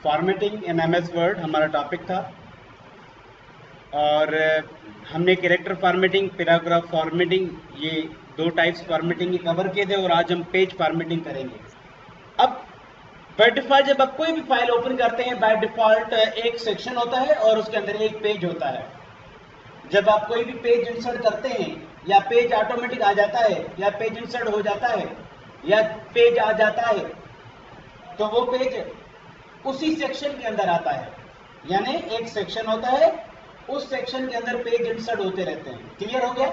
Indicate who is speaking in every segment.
Speaker 1: Formatting in MS word हमारा topic था और हमने कैरेक्टर फॉर्मेटिंग, पैराग्राफ फॉर्मेटिंग, ये दो टाइप्स फॉर्मेटिंग के कवर किए थे और आज हम पेज फॉर्मेटिंग करेंगे। अब बाय डिफॉल्ट जब आप कोई भी फाइल ओपन करते हैं, बाय डिफॉल्ट एक सेक्शन होता है और उसके अंदर एक पेज होता है। जब आप कोई भी पेज इंसर्ट करते हैं या पेज ऑटोमेटिक आ जाता है या पेज इंसर्ट हो जाता है या पेज आ जाता है तो वो पेज उसी सेक्शन के अंदर आता है, यानी एक सेक्शन होता है, उस सेक्शन के अंदर पेज इंसर्ट होते रहते हैं। क्लियर हो गया?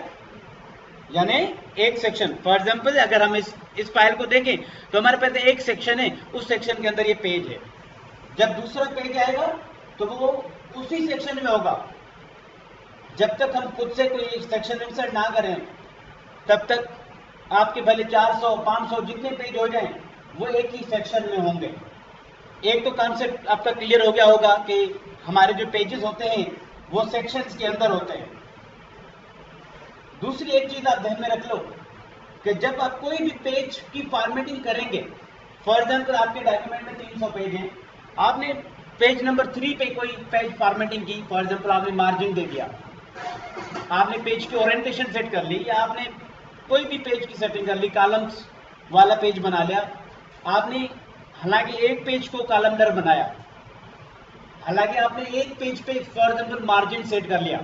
Speaker 1: यानी एक सेक्शन, फॉर एग्जांपल अगर हम इस फाइल को देखें तो हमारे पास एक सेक्शन है, उस सेक्शन के अंदर ये पेज है। जब दूसरा पेज आएगा तो वो उसी सेक्शन में होगा। जब तक हम खुद से कोई सेक्शन इंसर्ट ना करें तब तक आपके भले 400 500 जितने पेज हो जाएं वो एक ही सेक्शन में होंगे। एक तो कॉन्सेप्ट आपका क्लियर हो गया होगा कि हमारे जो पेजेस होते हैं वो सेक्शंस के अंदर होते हैं। दूसरी एक चीज आप ध्यान में रख लो कि जब आप कोई भी पेज की फॉर्मेटिंग करेंगे, फॉर एग्जांपल आपके डॉक्यूमेंट में 300 पेज हैं, आपने पेज नंबर 3 पे कोई पेज फॉर्मेटिंग की, फॉर एग्जांपल आपने मार्जिन दे दिया, आपने पेज की ओरिएंटेशन सेट कर ली, या आपने कोई भी पेज की सेटिंग कर ली, कॉलम्स वाला पेज बना लिया, आपने हालांकि एक पेज को कॉलमनर बनाया, हालांकि आपने एक पेज पे फॉर एग्जांपल मार्जिन सेट कर लिया,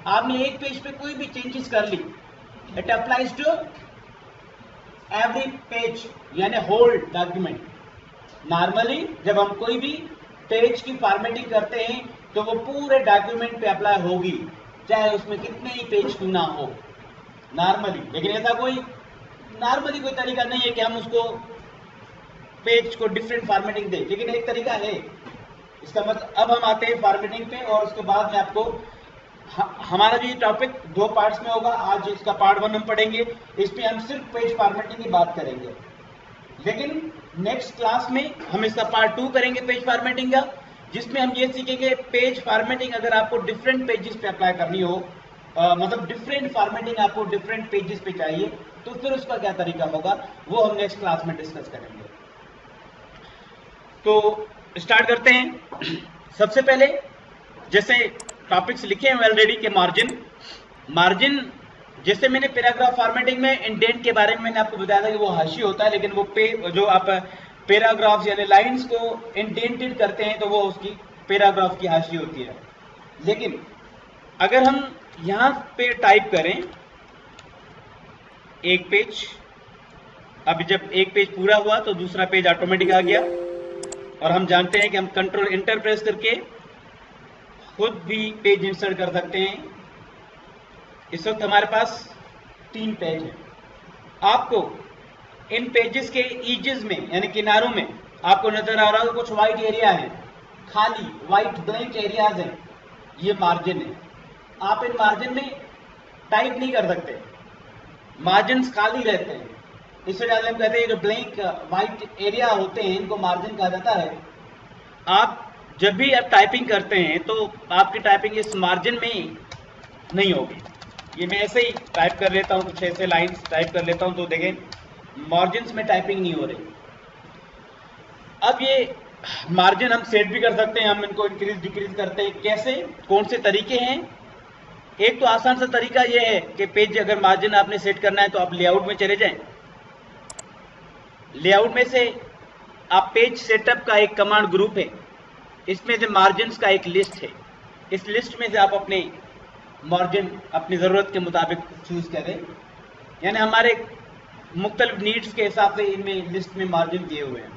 Speaker 1: आपने एक पेज पे कोई भी चेंजेस कर ली, it applies to every page यानी होल डॉक्यूमेंट। नॉर्मली जब हम कोई भी पेज की फॉर्मेटिंग करते हैं तो वो पूरे डॉक्यूमेंट पे अप्लाई होगी, चाहे उसमें कितने ही पेज क्यों ना हो नॉर्मली। लेकिन ऐसा कोई नॉर्मली कोई तरीका नहीं है कि हम उसको पेज को डिफरेंट फॉर्मेटिंग दें, लेकिन एक तरीका है। इसका मतलब अब हम आते हैं फॉर्मेटिंग पे और उसके बाद में आपको हमारा जो ये टॉपिक 2 पार्ट्स में होगा। आज इसका पार्ट 1 हम पढ़ेंगे, इसमें हम सिर्फ पेज फॉर्मेटिंग की बात करेंगे, लेकिन नेक्स्ट क्लास में हम इसका पार्ट 2 करेंगे पेज फॉर्मेटिंग का, जिसमें हम ये सीखेंगे पेज फॉर्मेटिंग अगर आपको डिफरेंट पेजेस पे अप्लाई करनी हो, मतलब डिफरेंट फॉर्मेटिंग आपको डिफरेंट पेजेस पे चाहिए तो फिर उसका क्या तरीका होगा वो हम नेक्स्ट क्लास में डिस्कस करेंगे। तो स्टार्ट करते हैं। सबसे पहले जैसे टॉपिक्स लिखे हैं ऑलरेडी के मार्जिन जैसे मैंने पैराग्राफ फॉर्मेटिंग में इंडेंट के बारे में मैंने आपको बताया था कि वो हाशी होता है, लेकिन वो जो आप पैराग्राफ्स यानी लाइंस को इंडेंटेड करते हैं तो वो उसकी पैराग्राफ की हाशी होती है। लेकिन अगर हम यहां पे टाइप करें एक पेज, अभी जब एक पेज पूरा हुआ तो दूसरा पेज ऑटोमेटिक आ गया, और हम जानते हैं कि हम कंट्रोल एंटर प्रेस करके खुद भी पेज इंसर्ट कर सकते हैं। इस वक्त हमारे पास 3 पेज हैं। आपको इन पेजेस के ईजेस में यानी किनारों में आपको नजर आ रहा होगा कुछ व्हाइट एरिया है, खाली व्हाइट ब्लैंक एरियाज हैं, ये मार्जिन है। आप इन मार्जिन में टाइप नहीं कर सकते, मार्जिन खाली रहते हैं। इस वजह हम कहते हैं जो ब्लैंक व्हाइट एरिया होते हैं इनको मार्जिन कहा जाता है। आप जब भी आप टाइपिंग करते हैं तो आपकी टाइपिंग इस मार्जिन में नहीं होगी। ये मैं ऐसे ही टाइप कर लेता हूँ, कुछ ऐसे लाइंस टाइप कर लेता हूँ तो देखें मार्जिन में टाइपिंग नहीं हो रही। अब ये मार्जिन हम सेट भी कर सकते हैं, हम इनको इंक्रीज डिक्रीज करते हैं। कैसे, कौन से तरीके हैं? एक तो आसान सा तरीका ये है कि पेज अगर मार्जिन आपने सेट करना है तो आप लेआउट में चले जाएं। लेआउट में से आप पेज सेटअप का एक कमांड ग्रुप है, इसमें से मार्जिन का एक लिस्ट है, इस लिस्ट में से आप अपने मार्जिन अपनी ज़रूरत के मुताबिक चूज करें। यानी हमारे मुख्तलिफ नीड्स के हिसाब से इनमें लिस्ट में मार्जिन दिए हुए हैं,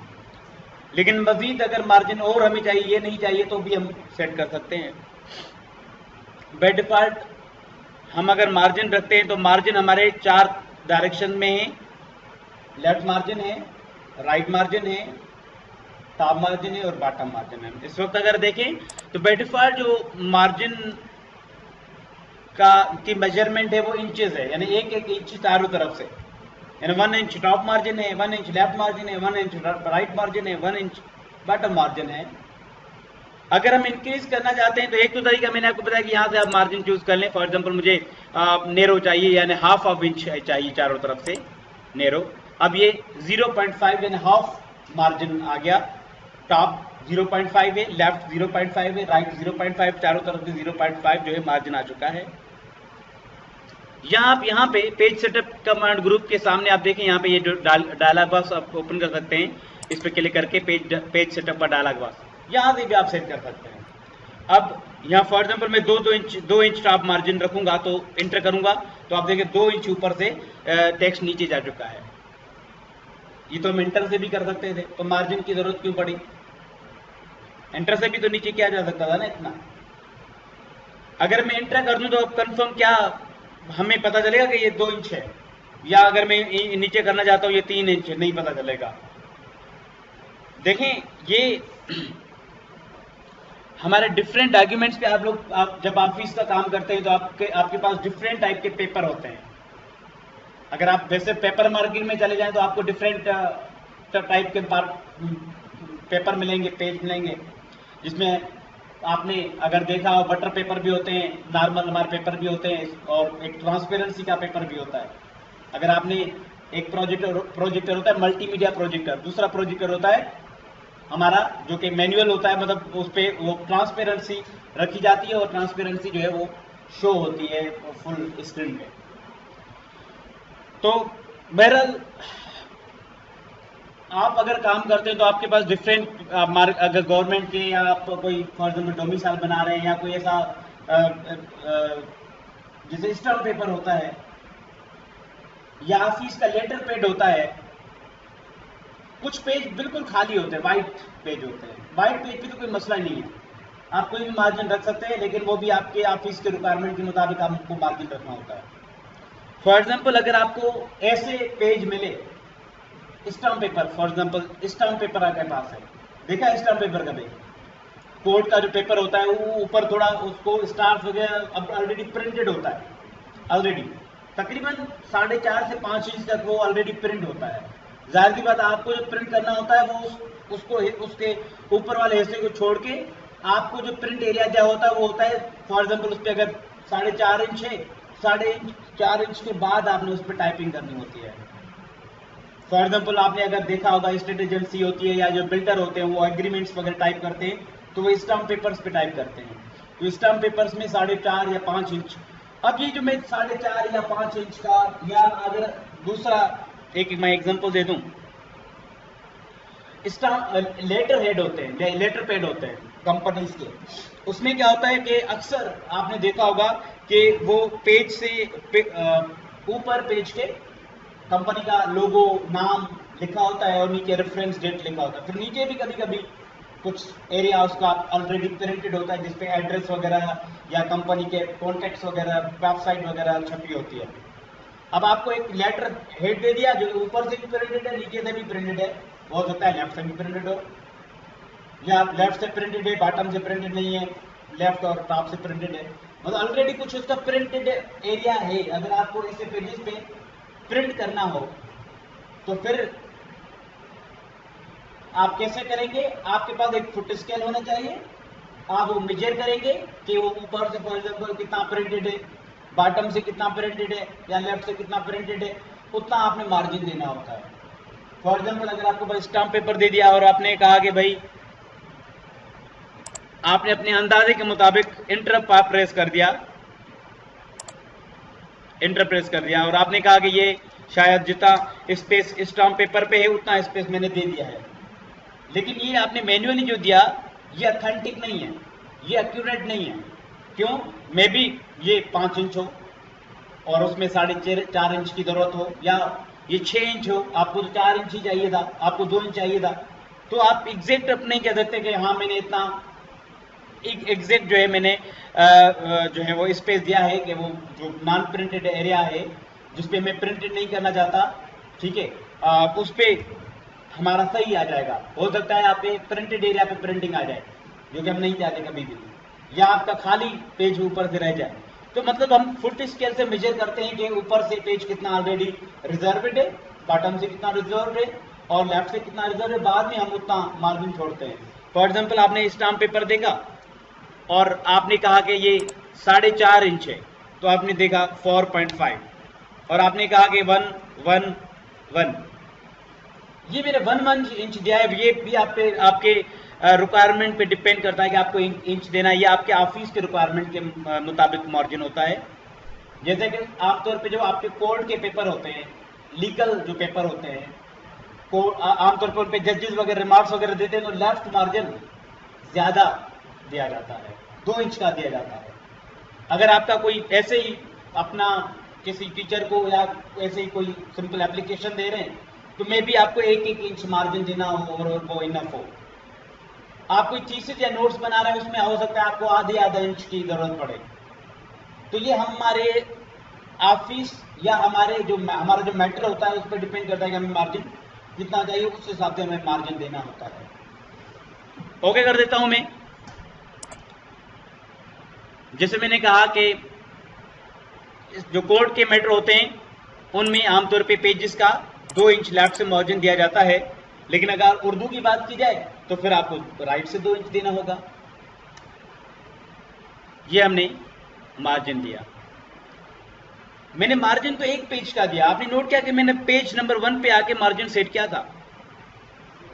Speaker 1: लेकिन मजीद अगर मार्जिन और हमें चाहिए, ये नहीं चाहिए तो भी हम सेट कर सकते हैं। बाय डिफॉल्ट हम अगर मार्जिन रखते हैं तो मार्जिन हमारे 4 डायरेक्शन में है, लेफ्ट मार्जिन है, राइट मार्जिन है, टॉप मार्जिन है और बॉटम मार्जिन है। इस वक्त अगर देखें तो बाय डिफॉल्ट जो मार्जिन की मेजरमेंट है वो इंचेस है, यानी 1-1 इंच चारों तरफ से, यानी 1 इंच टॉप मार्जिन है, 1 इंच लेफ्ट मार्जिन है, 1 इंच राइट मार्जिन है, 1 इंच बॉटम मार्जिन है। अगर हम इंक्रीज करना चाहते हैं तो एक तो तरीका मैंने आपको बताया कि यहाँ से आप मार्जिन चूज कर लें। फॉर एग्जांपल मुझे नेरो चाहिए, यानी हाफ ऑफ इंच चाहिए चारों तरफ से नेरो। अब ये 0.5 यानी हाफ मार्जिन आ गया टॉप, 0.5 है, लेफ्ट 0.5 है, राइट 0.5, चारों तरफ से 0.5 जो है मार्जिन आ चुका है। आप यहाँ पे पेज सेटअप कमांड ग्रुप के सामने आप देखें, यहाँ पे ये जो डायलॉग बॉक्स आप ओपन कर सकते हैं, इस पर क्लिक करके पेज सेटअप का डायलॉग बॉक्स यहाँ से भी आप सेट कर सकते हैं। अब यहाँ फॉर एग्जाम्पल मैं 2 इंच टॉप मार्जिन रखूंगा, तो इंटर करूंगा तो आप देखें 2 इंच ऊपर से टेक्स्ट नीचे जा चुका है। ये तो हम इंटर से भी कर सकते थे, तो मार्जिन की जरूरत क्यों पड़ी? इंटर से भी तो नीचे किया जा सकता था ना इतना। अगर मैं इंटर कर दूं तो कंफर्म क्या हमें पता चलेगा कि ये 2 इंच है, या अगर मैं नीचे करना चाहता हूं ये 3 इंच है, नहीं पता चलेगा। देखें ये हमारे डिफरेंट डॉक्यूमेंट्स पे आप जब ऑफिस का काम करते हैं तो आपके पास डिफरेंट टाइप के पेपर होते हैं। अगर आप वैसे पेपर मार्केट में चले जाएं तो आपको डिफरेंट टाइप के पेपर मिलेंगे, पेज मिलेंगे, जिसमें आपने अगर देखा हो बटर पेपर भी होते हैं, नॉर्मल हमारे पेपर भी होते हैं, और एक ट्रांसपेरेंसी का पेपर भी होता है। अगर आपने एक प्रोजेक्टर होता है मल्टीमीडिया प्रोजेक्टर, दूसरा प्रोजेक्टर होता है हमारा जो कि मैनुअल होता है, मतलब उस पर वो ट्रांसपेरेंसी रखी जाती है और ट्रांसपेरेंसी जो है वो शो होती है फुल स्क्रीन पे। तो बहरहाल आप अगर काम करते हैं तो आपके पास डिफरेंट अगर गवर्नमेंट के या आप कोई फॉर एग्जाम्पल डोमिसाइल बना रहे हैं या कोई ऐसा जैसे स्टैम्प पेपर होता है या ऑफिस का लेटर पेड होता है, कुछ पेज बिल्कुल खाली होते हैं, वाइट पेज होते हैं। वाइट पेज पे तो कोई मसला नहीं है, आप कोई भी मार्जिन रख सकते हैं, लेकिन वो भी आपके ऑफिस के रिक्वायरमेंट के मुताबिक आपको मार्जिन रखना होता है। फॉर एग्जाम्पल अगर आपको ऐसे पेज मिले stamp paper, for example stamp paper आपके पास है, देखा है स्टाम्प पेपर कभी? कोर्ट का जो पेपर होता है वो ऊपर थोड़ा उसको स्टार्स वगैरह अब ऑलरेडी प्रिंटेड होता है, ऑलरेडी तकरीबन 4.5 से 5 इंच तक वो ऑलरेडी प्रिंट होता है। जाहिर सी बात आपको जो प्रिंट करना होता है वो उसके ऊपर वाले हिस्से को छोड़ के आपको जो प्रिंट एरिया जो होता है वो होता है, फॉर एग्जाम्पल उस पर अगर 4.5 इंच है, 4.5 इंच के बाद आपने उस पर टाइपिंग करनी होती है। फॉर एग्जाम्पल आपने अगर देखा होगा स्टेट एजेंसी होती है या जो बिल्डर होते हैं वो एग्रीमेंट्स वगैरह टाइप करते हैं, तो वो स्टाम्प पेपर्स पे टाइप करते हैं। तो स्टाम्प पेपर्स में 4.5 या 5 इंच, अब ये जो मैं 4.5 या 5 इंच का, या अगर दूसरा एक मैं एग्जांपल दे दूं, स्टाम्प लेटर हेड होते हैं, लेटर पैड होते हैं कंपनीज के, उसमें क्या होता है कि अक्सर आपने देखा होगा कि वो पेज से ऊपर पेज के कंपनी का लोगो नाम लिखा होता है और नीचे रेफरेंस डेट लिखा होता है। फिर नीचे भी कभी कभी कुछ एरिया उसका ऑलरेडी प्रिंटेड होता है जिसपे एड्रेस वगैरह या कंपनी के कॉन्टैक्ट्स वगैरह, वेबसाइट वगैरह छपी होती है। अब आपको एक लेटर हेड दे दिया जो ऊपर से भी प्रिंटेड है, नीचे से भी प्रिंटेड है, हो सकता है लेफ्ट से भी प्रिंटेड हो, या लेफ्ट से प्रिंटेड है बॉटम से प्रिंटेड नहीं है, लेफ्ट और टॉप से प्रिंटेड है, मतलब ऑलरेडी कुछ उसका प्रिंटेड एरिया है। अगर आपको ऐसे पेजेस पे प्रिंट करना हो तो फिर आप कैसे करेंगे? आपके पास एक फुट स्केल होना चाहिए, आप वो मेजर करेंगे कि वो ऊपर से फॉर एग्जाम्पल कितना प्रिंटेड है, बॉटम से कितना प्रिंटेड है या लेफ्ट से कितना प्रिंटेड है, उतना आपने मार्जिन देना होता है। फॉर एग्जाम्पल अगर आपको भाई स्टाम्प पेपर दे दिया और आपने कहा कि भाई आपने अपने अंदाजे के मुताबिक इंटर प्रेस कर दिया, इंटर प्रेस कर दिया और आपने कहा कि ये शायद जितना स्पेस स्टाम्प पेपर पे है उतना स्पेस मैंने दे दिया है, लेकिन ये आपने मैन्युअली जो दिया ये ऑथेंटिक नहीं है, ये एक्यूरेट नहीं है। क्यों? मे बी ये 5 इंच हो और उसमें 4.5 इंच की जरूरत हो, या ये 6 इंच हो, आपको तो 4 इंच ही चाहिए था, आपको 2 इंच चाहिए था, तो आप एग्जैक्ट अब नहीं कह सकते कि हाँ मैंने इतना एग्जैक्ट जो है मैंने जो है वो स्पेस दिया है कि वो जो नॉन प्रिंटेड एरिया है जिसपे मैं प्रिंटेड नहीं करना चाहता, ठीक है, उस पर हमारा सही आ जाएगा। हो सकता है आप प्रिंटेड एरिया पे प्रिंटिंग आ जाए जो कि हम नहीं चाहते कभी भी, या आपका खाली पेज ऊपर से रह जाए। तो मतलब हम फुट स्केल से मेजर करते हैं कि ऊपर से पेज कितना ऑलरेडी रिजर्व्ड है, बॉटम से कितना रिजर्व है और लेफ्ट से कितना रिजर्व है, बाद में हम उतना मार्जिन छोड़ते हैं। फॉर एग्जाम्पल आपने स्टाम्प पेपर देखा और आपने कहा कि ये 4.5 इंच है, तो आपने देखा 4.5 और आपने कहा कि 1 ये मैंने 1 इंच दिया है, ये भी आपके रिक्वायरमेंट पे डिपेंड करता है कि आपको इंच देना है, या आपके ऑफिस के रिक्वायरमेंट के मुताबिक मार्जिन होता है। जैसे कि आमतौर पे जो आपके कोर्ट के पेपर होते हैं, लीगल जो पेपर होते हैं, आमतौर पर पे जजेस वगैरह रिमार्क्स वगैरह देते हैं, तो लेफ्ट मार्जिन ज्यादा दिया जाता है, 2 इंच का दिया जाता है। अगर आपका कोई ऐसे ही अपना किसी टीचर को या ऐसे ही कोई सिंपल एप्लीकेशन दे रहे हैं, तो मे भी आपको 1-1 इंच मार्जिन देना हो और वो इनफ हो। आप कोई थीसिस या नोट्स बना रहे हैं, उसमें हो सकता है आपको आधा इंच की जरूरत पड़े। तो ये हमारे ऑफिस या हमारा जो मैटर होता है उस पर डिपेंड करता है कि हमें मार्जिन जितना चाहिए उस हिसाब से हमें मार्जिन देना होता है। ओके कर देता हूं मैं। जैसे मैंने कहा कि जो कोर्ट के मैटर होते हैं उनमें आमतौर पे पेजेस का 2 इंच लेफ्ट से मार्जिन दिया जाता है, लेकिन अगर उर्दू की बात की जाए तो फिर आपको राइट से 2 इंच देना होगा। ये हमने मार्जिन दिया। मैंने मार्जिन तो एक पेज का दिया, आपने नोट किया कि मैंने पेज नंबर 1 पे आके मार्जिन सेट किया था।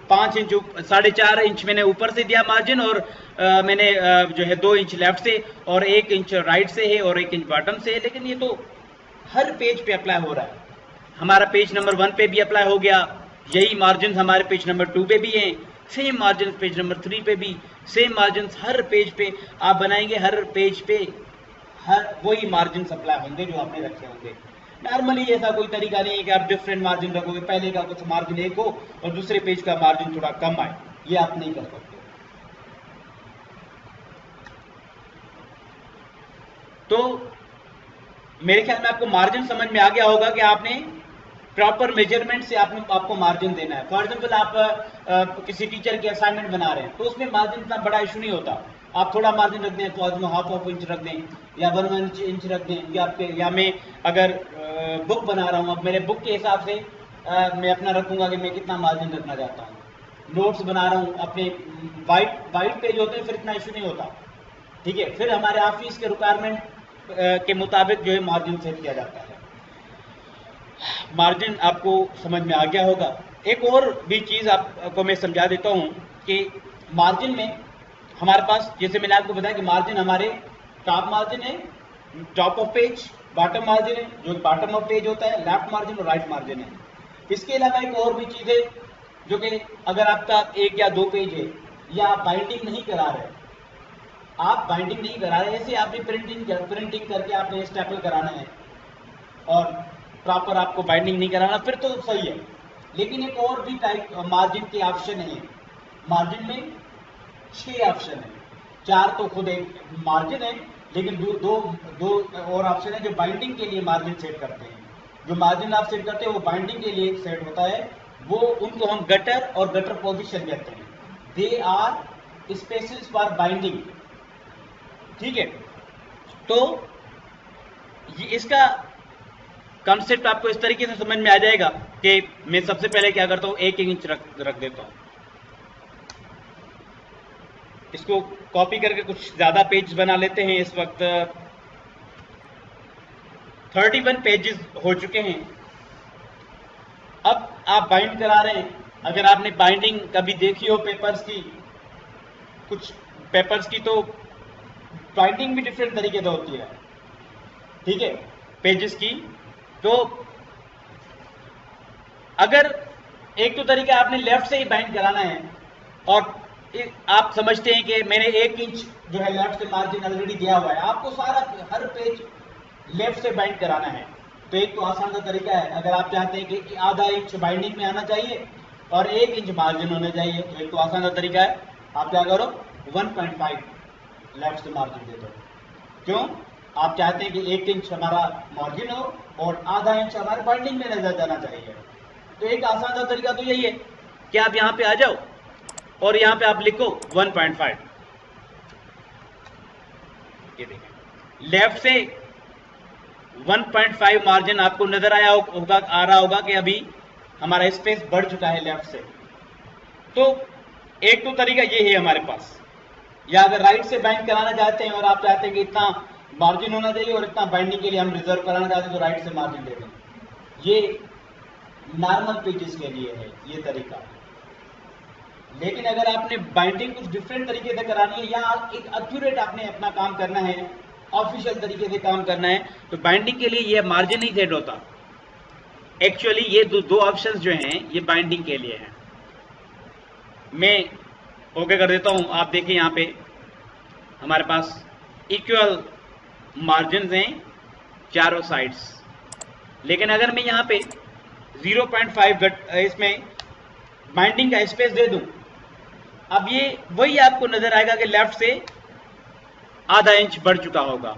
Speaker 1: 5 इंच 4.5 इंच मैंने ऊपर से दिया मार्जिन, और मैंने जो है 2 इंच लेफ्ट से और 1 इंच राइट से है और 1 इंच बॉटम से है। लेकिन ये तो हर पेज पे अप्लाई हो रहा है। हमारा पेज नंबर 1 पे भी अप्लाई हो गया, यही मार्जिन हमारे पेज नंबर 2 पे भी हैं, सेम मार्जिन पेज नंबर 3 पे भी, सेम मार्जिन हर पेज पे आप बनाएंगे, हर पेज पे हर वही मार्जिन अप्लाई होंगे जो आपने रखे होंगे। नॉर्मली ऐसा कोई तरीका नहीं है कि आप डिफरेंट मार्जिन रखोगे, पहले का कुछ मार्जिन एक हो और दूसरे पेज का मार्जिन थोड़ा कम आए, ये आप नहीं कर सकते। तो मेरे ख्याल में आपको मार्जिन समझ में आ गया होगा कि आपने प्रॉपर मेजरमेंट से आपको मार्जिन देना है। फॉर एग्जाम्पल आप किसी टीचर की असाइनमेंट बना रहे हैं तो उसमें मार्जिन इतना बड़ा इशू नहीं होता। आप थोड़ा मार्जिन रख दें, तो हाफ इंच रख दें या 1 इंच रख दें, या मैं अगर बुक बना रहा हूँ, अब मेरे बुक के हिसाब से मैं अपना रखूंगा कि मैं कितना मार्जिन रखना चाहता हूँ। नोट्स बना रहा हूँ अपने वाइट पेज होते हैं, फिर इतना इशू नहीं होता। ठीक है, फिर हमारे ऑफिस के रिक्वायरमेंट के मुताबिक जो है मार्जिन सेट किया जाता है। मार्जिन आपको समझ में आ गया होगा। एक और भी चीज आपको मैं समझा देता हूं कि मार्जिन में हमारे पास, जैसे मैंने आपको बताया कि मार्जिन हमारे टॉप मार्जिन है, top of page, bottom margin है, जो बॉटम ऑफ पेज होता है, लेफ्ट मार्जिन और राइट मार्जिन है। इसके अलावा एक और भी चीज है जो कि अगर आपका 1 या 2 पेज है या आप बाइंडिंग नहीं करा रहे, ऐसे आपने प्रिंटिंग करके आपने स्टेपल कराना है और प्रॉपर आपको बाइंडिंग नहीं कराना, फिर तो सही है। लेकिन एक और भी टाइप मार्जिन के ऑप्शन है। मार्जिन में 6 ऑप्शन है, 4 तो खुद एक मार्जिन है, लेकिन दो और ऑप्शन है जो बाइंडिंग के लिए मार्जिन सेट करते हैं। जो मार्जिन आप सेट करते हैं वो बाइंडिंग के लिए सेट होता है, वो उनको हम गटर और गटर पोजिशन कहते हैं। They are spaces for binding. ठीक है, तो ये इसका कॉन्सेप्ट आपको इस तरीके से समझ में आ जाएगा कि मैं सबसे पहले क्या करता हूं, 1 इंच रख देता हूं। इसको कॉपी करके कुछ ज्यादा पेज बना लेते हैं। इस वक्त 31 पेजेस हो चुके हैं। अब आप बाइंड करा रहे हैं। अगर आपने बाइंडिंग कभी देखी हो पेपर्स की, कुछ पेपर्स की, तो बाइंडिंग भी डिफरेंट तरीके से होती है। ठीक है, पेजेस की। तो अगर एक तो तरीका आपने लेफ्ट से ही बाइंड कराना है और आप समझते हैं कि मैंने 1 इंच जो है लेफ्ट से मार्जिन ऑलरेडी दिया हुआ है, आपको सारा हर पेज लेफ्ट से बाइंड कराना है। तो एक तो आसान सा तरीका है, अगर आप चाहते हैं कि आधा इंच बाइंडिंग में आना चाहिए और 1 इंच मार्जिन होना चाहिए, तो एक तो आसान सा तरीका है, आप क्या करो 1.5 लेफ्ट से मार्जिन दे दो। क्यों? आप चाहते हैं कि 1 इंच हमारा मार्जिन हो और आधा इंच हमारे बाइंडिंग में नजर जाना चाहिए। तो एक आसान सा तरीका तो यही है कि आप यहां पे आ जाओ और यहां पे आप लिखो 1.5। ये देखिए, लेफ्ट से 1.5 मार्जिन आपको नजर आया होगा, आ रहा होगा कि अभी हमारा स्पेस बढ़ चुका है लेफ्ट से। तो एक तो तरीका ये है हमारे पास। या अगर राइट से बाइंड कराना चाहते हैं और आप चाहते हैं कि इतना मार्जिन होना चाहिए और इतना बाइंडिंग के लिए हम रिजर्व कराना चाहते हैं, तो राइट से मार्जिन दे दें। ये नॉर्मल पेजेस के लिए है ये तरीका। लेकिन अगर आपने बाइंडिंग कुछ डिफरेंट तरीके से करानी है या एक एक्यूरेट आपने अपना काम करना है, ऑफिशियल तरीके से काम करना है, तो बाइंडिंग के लिए ये मार्जिन नहीं सेट होता। एक्चुअली ये दो ऑप्शंस जो हैं ये बाइंडिंग के लिए हैं। मैं ओके कर देता हूं। आप देखें यहां पे हमारे पास इक्वल मार्जिन हैं चारों साइड्स, लेकिन अगर मैं यहां पे 0.5 इसमें बाइंडिंग का स्पेस दे दूं, अब ये वही आपको नजर आएगा कि लेफ्ट से आधा इंच बढ़ चुका होगा।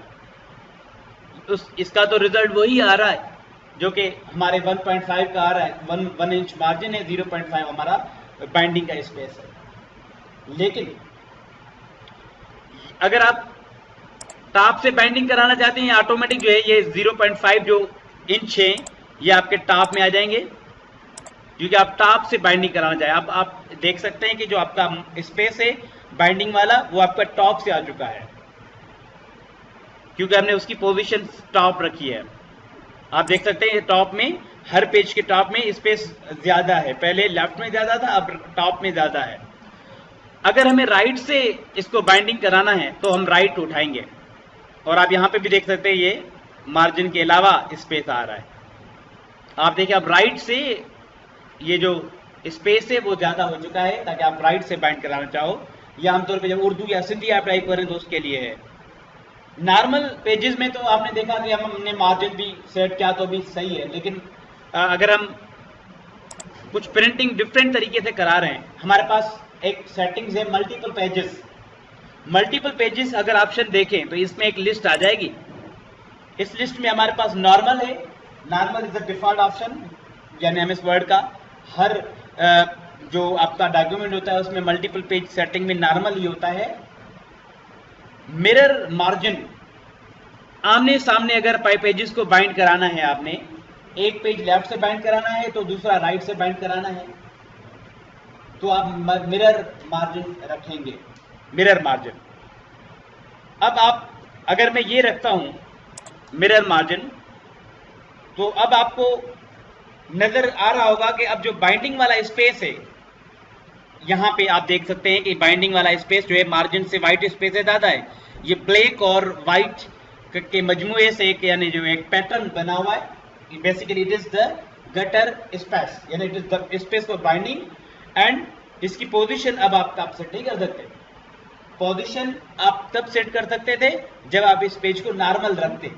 Speaker 1: इसका तो रिजल्ट वही आ रहा है जो कि हमारे 1.5 का आ रहा है। 1 इंच मार्जिन है, 0.5 हमारा बाइंडिंग का स्पेस है। लेकिन अगर आप टॉप से बाइंडिंग कराना चाहते हैं, ऑटोमेटिक जो है ये 0.5 जो इंच है ये आपके टॉप में आ जाएंगे, क्योंकि आप टॉप से बाइंडिंग कराना चाहें। अब आप देख सकते हैं कि जो आपका स्पेस है बाइंडिंग वाला वो आपका टॉप से आ चुका है, क्योंकि हमने उसकी पोजीशन टॉप रखी है। आप देख सकते हैं टॉप में, हर पेज के टॉप में स्पेस ज्यादा है। पहले लेफ्ट में ज्यादा था, अब टॉप में ज्यादा है। अगर हमें राइट से इसको बाइंडिंग कराना है तो हम राइट उठाएंगे, और आप यहां पे भी देख सकते हैं ये मार्जिन के अलावा स्पेस आ रहा है। आप देखिए अब राइट से ये जो स्पेस है वो ज्यादा हो चुका है, ताकि आप राइट से बाइंड कराना चाहो, या आमतौर पे जब उर्दू या सिंधी आप टाइप करें तो उसके लिए है। नॉर्मल पेजेस में तो आपने देखा कि हमने मार्जिन भी सेट किया तो भी सही है, लेकिन अगर हम कुछ प्रिंटिंग डिफरेंट तरीके से करा रहे हैं, हमारे पास एक सेटिंग्स है मल्टीपल पेजेस। मल्टीपल पेजेस अगर ऑप्शन देखें तो इसमें एक लिस्ट आ जाएगी। इस लिस्ट में हमारे पास नॉर्मल है। Normal is the default option, यानी एमएस वर्ड का हर जो आपका डॉक्यूमेंट होता है उसमें मल्टीपल पेज सेटिंग में नॉर्मल ही होता है। मिरर मार्जिन, आमने सामने अगर पेजेस को बाइंड कराना है, आपने एक पेज लेफ्ट से बाइंड कराना है तो दूसरा राइट से बाइंड कराना है, तो आप मिरर मार्जिन रखेंगे। मिरर मार्जिन, अब आप अगर मैं ये रखता हूं मिरर मार्जिन, तो अब आपको नजर आ रहा होगा कि अब जो बाइंडिंग वाला स्पेस है, यहां पे आप देख सकते हैं कि बाइंडिंग वाला स्पेस जो है मार्जिन से व्हाइट स्पेस है ज्यादा है। ये ब्लैक और व्हाइट के मजमूए से यानी जो एक पैटर्न बना हुआ है, basically it is the gutter space, यानी it is the space for binding. And इसकी पोजीशन अब आप तब सेट नहीं कर सकते। पोजीशन आप तब सेट कर सकते थे जब आप इस पेज को नॉर्मल रखते।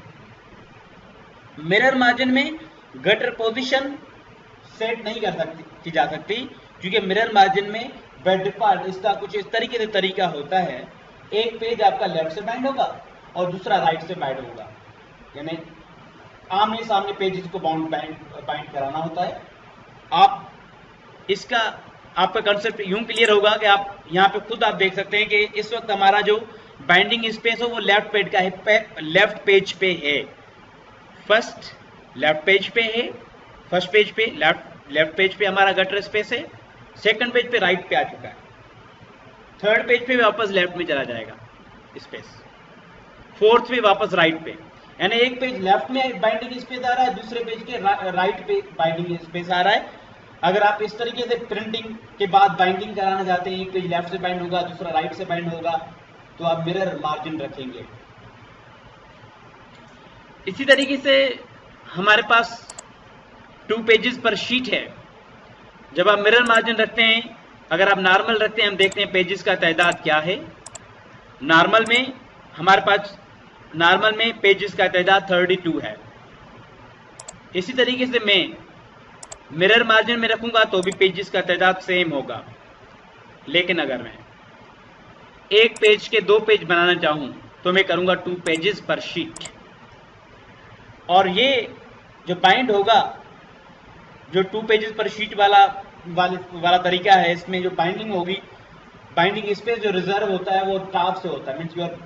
Speaker 1: मिरर मार्जिन में गटर पोजीशन सेट नहीं की जा सकती, क्योंकि मिरर मार्जिन में बाय डिफॉल्ट इसका कुछ इस तरीके से तरीका होता है, एक पेज आपका लेफ्ट से बाइंड होगा और दूसरा राइट से बाइंड होगा, यानी आमने सामने पेजेस को बाइंड कराना होता है। आप इसका आपका कंसेप्ट यूं क्लियर होगा कि आप यहां पे खुद आप देख सकते हैं कि इस वक्त हमारा जो बाइंडिंग स्पेस हो वो लेफ्ट पेज का है, लेफ्ट पेज पे है। फर्स्ट लेफ्ट पेज पे है, फर्स्ट पेज पे लेफ्ट पेज पे हमारा गटर स्पेस है, सेकंड पेज पे राइट पे आ चुका है, थर्ड पेज पे वापस लेफ्ट में चला जाएगा स्पेस, फोर्थ पे वापस राइट पे, यानी एक पेज लेफ्ट में बाइंडिंग स्पेस आ रहा है, दूसरे पेज के राइट पे बाइंडिंग स्पेस आ रहा है। अगर आप इस तरीके से प्रिंटिंग के बाद बाइंडिंग कराना चाहते हैं, एक पेज लेफ्ट से बाइंड होगा दूसरा राइट से बाइंड होगा, तो आप मिरर मार्जिन रखेंगे। इसी तरीके से हमारे पास 2 पेजेस पर शीट है। जब आप मिरर मार्जिन रखते हैं, अगर आप नॉर्मल रखते हैं, हम देखते हैं पेजेस का तादाद क्या है। नॉर्मल में हमारे पास पेजेस का तादाद 32 है। इसी तरीके से मैं मिरर मार्जिन में रखूंगा तो भी पेजेस का तादाद सेम होगा, लेकिन अगर मैं एक पेज के 2 पेज बनाना चाहूं तो मैं करूंगा 2 पेजेस पर शीट। और ये जो बाइंड होगा, जो 2 पेजेस पर शीट वाला तरीका है, इसमें जो बाइंडिंग होगी, बाइंडिंग स्पेस जो रिजर्व होता है वो टॉप से होता है, means your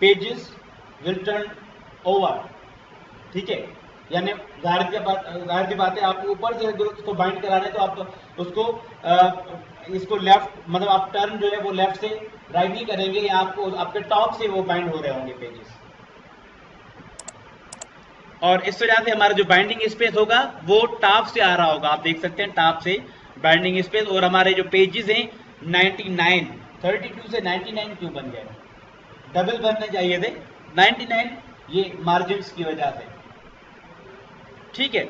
Speaker 1: pages will turn over. ठीक है, यानी जाहिर सी बात है, आप ऊपर से अगर उसको बाइंड करा रहे हैं तो आप उसको इसको लेफ्ट, मतलब आप टर्न जो है वो लेफ्ट से राइट नहीं करेंगे, या आपको आपके टॉप से वो बाइंड हो रहे होंगे पेजेस। और इस वजह से हमारा जो बाइंडिंग स्पेस होगा वो टॉप से आ रहा होगा। आप देख सकते हैं टॉप से बाइंडिंग स्पेस, और हमारे जो पेजेस हैं 99, 32 से 99 क्यों बन गए? डबल बनने चाहिए थे 99, ये मार्जिन की वजह से। ठीक है,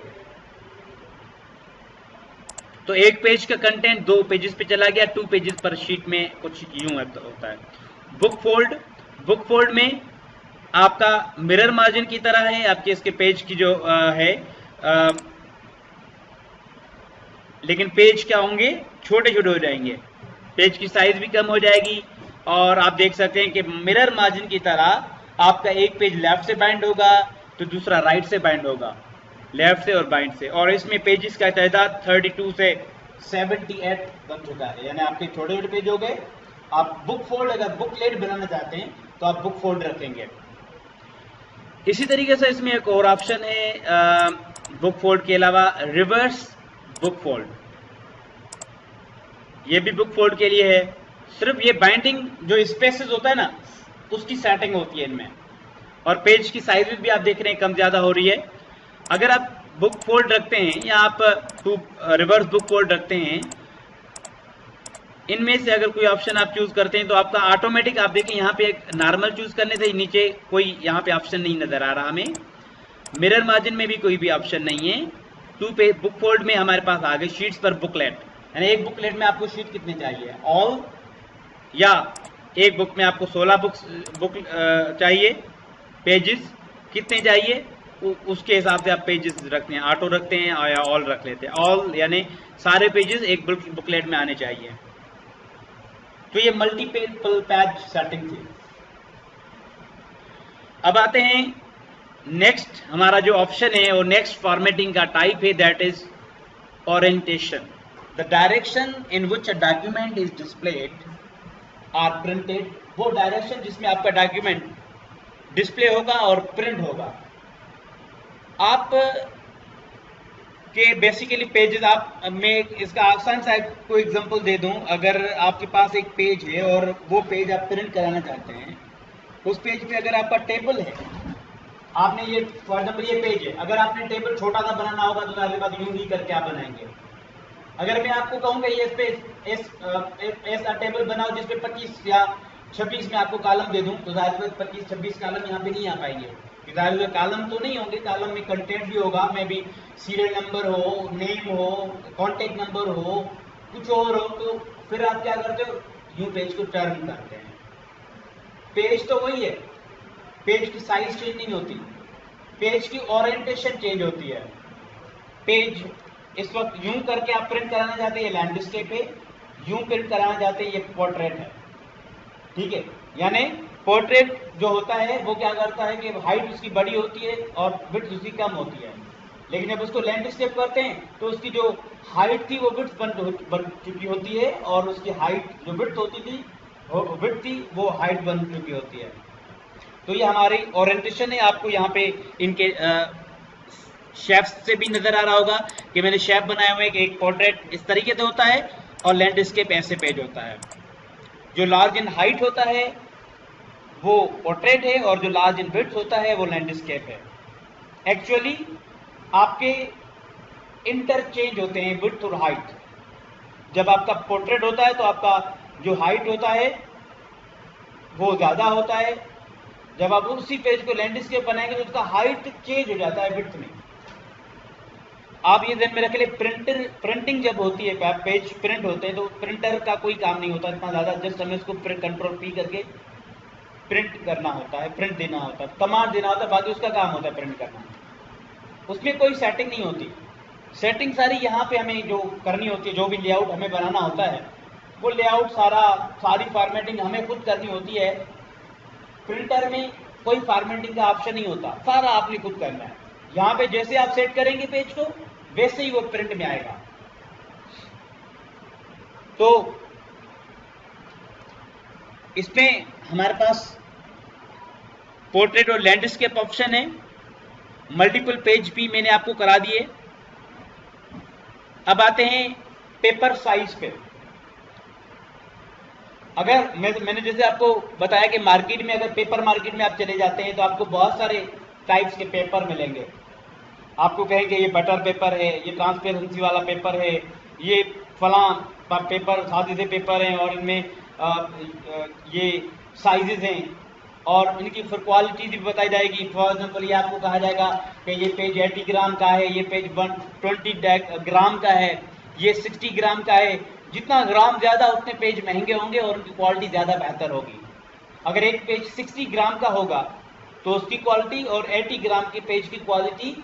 Speaker 1: तो एक पेज का कंटेंट 2 पेजेस पे चला गया, 2 पेजेस पर शीट में कुछ यूं होता है। बुक फोल्ड में आपका मिरर मार्जिन की तरह है, आपके इसके पेज की जो है, लेकिन पेज क्या होंगे, छोटे छोटे हो जाएंगे, पेज की साइज भी कम हो जाएगी। और आप देख सकते हैं कि मिरर मार्जिन की तरह आपका एक पेज लेफ्ट से बाइंड होगा तो दूसरा राइट से बाइंड होगा, लेफ्ट से और बाइंड से। और इसमें पेजेस का तादाद 32 से 78 बन चुका है, यानी आपके छोटे छोटे पेज हो गए। आप बुक फोल्ड, अगर बुकलेट बनाना चाहते हैं तो आप बुक फोल्ड रखेंगे। इसी तरीके से इसमें एक और ऑप्शन है बुक फोल्ड के अलावा, रिवर्स बुक फोल्ड। ये भी बुक फोल्ड के लिए है। सिर्फ ये बाइंडिंग जो स्पेसेस होता है ना, उसकी सेटिंग होती है इनमें, और पेज की साइज भी आप देख रहे हैं कम ज्यादा हो रही है। अगर आप बुक फोल्ड रखते हैं या आप रिवर्स बुक फोल्ड रखते हैं, इनमें से अगर कोई ऑप्शन आप चूज करते हैं तो आपका ऑटोमेटिक, आप देखें यहाँ पे एक नॉर्मल चूज करने से नीचे कोई यहाँ पे ऑप्शन नहीं नजर आ रहा हमें। मिरर मार्जिन में भी कोई भी ऑप्शन नहीं है। 2 पेज बुक फोल्ड में हमारे पास आ गए शीट्स पर बुकलेट, यानी एक बुकलेट में आपको शीट कितने चाहिए, ऑल, या एक बुक में आपको 16 बुक चाहिए, पेजेस कितने चाहिए, उसके हिसाब से आप पेजेस रखते हैं, ऑटो रखते हैं या ऑल रख लेते हैं। ऑल यानी सारे पेजेस एक बुकलेट में आने चाहिए। तो ये मल्टीपल पेज सेटिंग थी। अब आते हैं नेक्स्ट, हमारा जो ऑप्शन है और नेक्स्ट फॉर्मेटिंग का टाइप है, that is orientation. The direction in which a document is displayed or printed. वो डायरेक्शन जिसमें आपका डॉक्यूमेंट डिस्प्ले होगा और प्रिंट होगा। आप के बेसिकली पेजेस, आप, मैं इसका आसान सा कोई एग्जांपल दे दूं। अगर आपके पास एक पेज है और वो पेज आप प्रिंट कराना चाहते हैं, उस पेज पे अगर आपका टेबल है, आपने ये फॉर एग्जाम्पल ये पेज है, अगर आपने टेबल छोटा सा बनाना होगा तो सारी बात यूं ही करके आप बनाएंगे। अगर मैं आपको कहूंगा ये ऐसा टेबल बनाओ जिसपे 25 या 26 में आपको कॉलम दे दूं, तो जाहिर है 25-26 कॉलम यहाँ पे नहीं आ पाएंगे। जाहिर है कॉलम तो नहीं होंगे, कॉलम में कंटेंट भी होगा, मे बी सीरियल नंबर हो, नेम हो, कॉन्टेक्ट नंबर हो, कुछ और हो। तो फिर आप क्या करते हो, यूं पेज को टर्न करते हैं। पेज तो वही है, पेज की साइज चेंज नहीं होती, पेज की ओरिएंटेशन चेंज होती है। पेज इस वक्त यूं करके आप प्रिंट कराना चाहते हैं, ये लैंडस्केप है, यूं प्रिंट कराना चाहते हैं, ये पोर्ट्रेट है। ठीक है, यानी पोर्ट्रेट जो होता है वो क्या करता है कि हाइट उसकी बड़ी होती है और विड्थ उसकी कम होती है, लेकिन जब उसको लैंडस्केप करते हैं तो उसकी जो हाइट थी वो विड्थ बन चुकी होती है, और उसकी हाइट जो विड्थ होती थी, विड्थ थी, वो हाइट बन चुकी होती है। तो ये हमारी ओरिएंटेशन है। आपको यहाँ पे इनके शेप से भी नजर आ रहा होगा कि मैंने शेप बनाए हुए, कि एक पोर्ट्रेट इस तरीके से होता है और लैंडस्केप ऐसे पेज होता है। जो लार्ज इन हाइट होता है वो पोर्ट्रेट है, और जो लार्ज इन विड्थ होता है वो लैंडस्केप है। एक्चुअली आपके इंटरचेंज होते हैं विड्थ और हाइट। जब आपका पोर्ट्रेट होता है तो आपका जो हाइट होता है वो ज्यादा होता है, जब आप उसी पेज को लैंडस्केप बनाएंगे तो उसका हाइट चेंज हो जाता है विड्थ में। आप ये ध्यान में रख ले, प्रिंटिंग जब होती है, पेज प्रिंट होते हैं, तो प्रिंटर का कोई काम नहीं होता इतना ज्यादा, जस्ट हमें उसको कंट्रोल P करके प्रिंट करना होता है, प्रिंट देना होता है, कमांड देना होता है, बाकी उसका काम होता है प्रिंट करना। उसमें कोई सेटिंग नहीं होती। सेटिंग सारी यहाँ पे हमें जो करनी होती है, जो भी लेआउट हमें बनाना होता है, वो लेआउट सारी फॉर्मेटिंग हमें खुद करनी होती है। प्रिंटर में कोई फॉर्मेटिंग का ऑप्शन नहीं होता, सारा आपने खुद करना है। यहाँ पे जैसे आप सेट करेंगे पेज को, वैसे ही वो प्रिंट में आएगा। तो इसमें हमारे पास पोर्ट्रेट और लैंडस्केप ऑप्शन है, मल्टीपल पेज भी मैंने आपको करा दिए। अब आते हैं पेपर साइज पे। अगर मैंने जैसे आपको बताया कि मार्केट में, अगर पेपर मार्केट में आप चले जाते हैं तो आपको बहुत सारे टाइप्स के पेपर मिलेंगे। आपको कहेंगे ये बटर पेपर है, ये ट्रांसपेरेंसी वाला पेपर है, ये फलां पेपर सादे से पेपर हैं और इनमें ये साइजेज हैं और इनकी फिर क्वालिटी भी बताई जाएगी। फॉर एग्जाम्पल ये आपको कहा जाएगा कि ये पेज 80 ग्राम का है, ये पेज 120 ग्राम का है, ये 60 ग्राम का है। जितना ग्राम ज़्यादा उतने पेज महंगे होंगे और उनकी क्वालिटी ज़्यादा बेहतर होगी। अगर एक पेज 60 ग्राम का होगा तो उसकी क्वालिटी और 80 ग्राम के पेज की क्वालिटी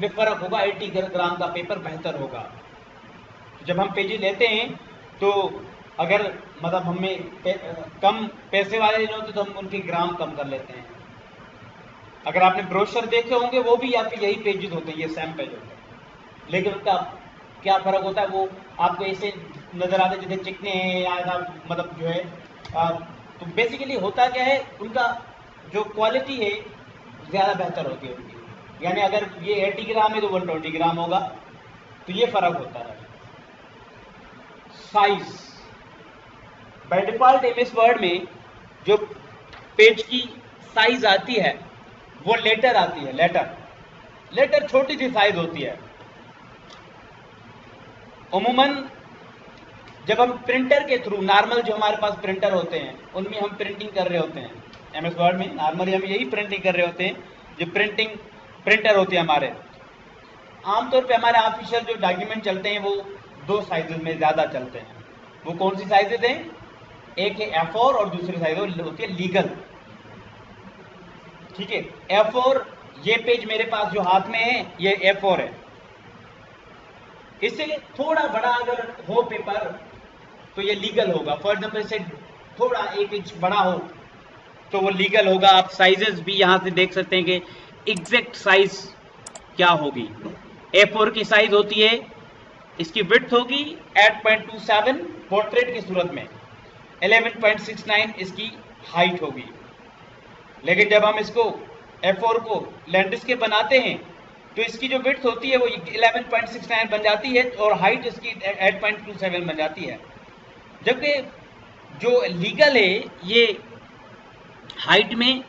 Speaker 1: में फ़र्क होगा, 80 ग्राम का पेपर बेहतर होगा। जब हम पेजेस लेते हैं तो अगर मतलब हमें कम पैसे वाले लेने होते तो हम उनके ग्राम कम कर लेते हैं। अगर आपने ब्रोशर देखे होंगे वो भी आपके यही पेजेस होते हैं, ये सेम पेज होते हैं, लेकिन उनका क्या फ़र्क होता है वो आपको ऐसे नज़र आते जैसे चिकने हैं या ऐसा मतलब जो है तो बेसिकली होता क्या है, उनका जो क्वालिटी है ज़्यादा बेहतर होती है उनकी। यानी अगर ये 80 ग्राम है तो 120 ग्राम होगा, तो ये फ़र्क होता है। Size by default MS word में जो पेज की साइज आती है वो लेटर आती है। लेटर छोटी सी साइज होती है। उम्मूमन जब हम प्रिंटर के थ्रू नॉर्मल जो हमारे पास प्रिंटर होते हैं उनमें हम प्रिंटिंग कर रहे होते हैं, एमएस वर्ड में नॉर्मली हम यही प्रिंटिंग कर रहे होते हैं। जो प्रिंटर होते हैं हमारे, आमतौर पे हमारे ऑफिशियल जो डॉक्यूमेंट चलते हैं वो दो साइजेस में ज़्यादा चलते हैं। वो कौन सी साइजेज हैं? एक है A4 और दूसरी साइज होती है लीगल। ठीक है, A4 ये पेज मेरे पास जो हाथ में है ये A4 है। इससे थोड़ा बड़ा अगर हो पेपर तो ये लीगल होगा। फॉर एग्जाम्पल इससे थोड़ा 1 इंच बड़ा हो तो वो लीगल होगा। आप साइजेस भी यहां से देख सकते हैं कि एग्जैक्ट साइज क्या होगी। A4 की साइज होती है, इसकी विड्थ होगी 8.27 पोर्ट्रेट की सूरत में, 11.69 इसकी हाइट होगी। लेकिन जब हम इसको A4 को लैंडस्केप बनाते हैं तो इसकी जो विड्थ होती है वो 11.69 बन जाती है और हाइट इसकी 8.27 बन जाती है। जबकि जो लीगल है ये हाइट में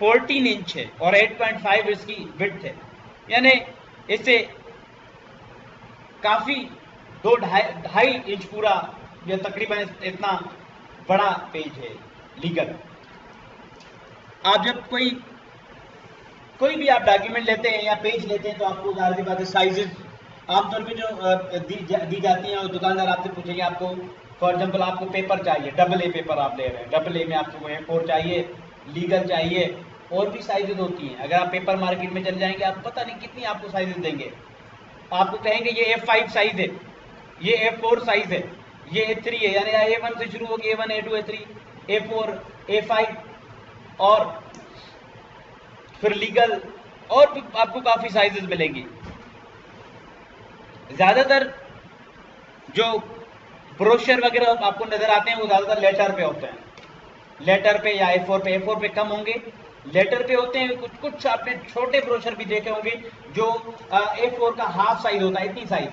Speaker 1: 14 इंच है और 8.5 इसकी विड्थ है। यानी इससे काफ़ी 2-2.5 इंच पूरा या तकरीबन इतना बड़ा पेज है लीगल। आप जब कोई भी आप डॉक्यूमेंट लेते हैं या पेज लेते हैं तो आपको ज़ाहिर सी बात है साइजेस आमतौर पे जो दी जाती हैं और दुकानदार आपसे पूछेंगे आपको फॉर एग्जांपल आपको पेपर चाहिए, AA पेपर आप ले रहे हैं, AA में आपको A4 चाहिए, लीगल चाहिए, और भी साइजेस होती हैं। अगर आप पेपर मार्केट में चल जाएंगे आप पता नहीं कितनी आपको साइजेस देंगे। आपको कहेंगे ये A5 साइज है, ये A4 साइज है, ये A3 है, यानी A1 से शुरू होगी A1 A2 A3 A4 A5 और फिर लीगल, और भी आपको काफ़ी साइजेस मिलेंगी। ज़्यादातर जो ब्रोशर वगैरह आपको नज़र आते हैं वो ज़्यादातर लेटर पे होते हैं, लेटर पे या A4 पे कम होंगे, लेटर पे होते हैं। कुछ आपने छोटे ब्रोशर भी देखे होंगे जो A4 का हाफ साइज होता है, इतनी साइज।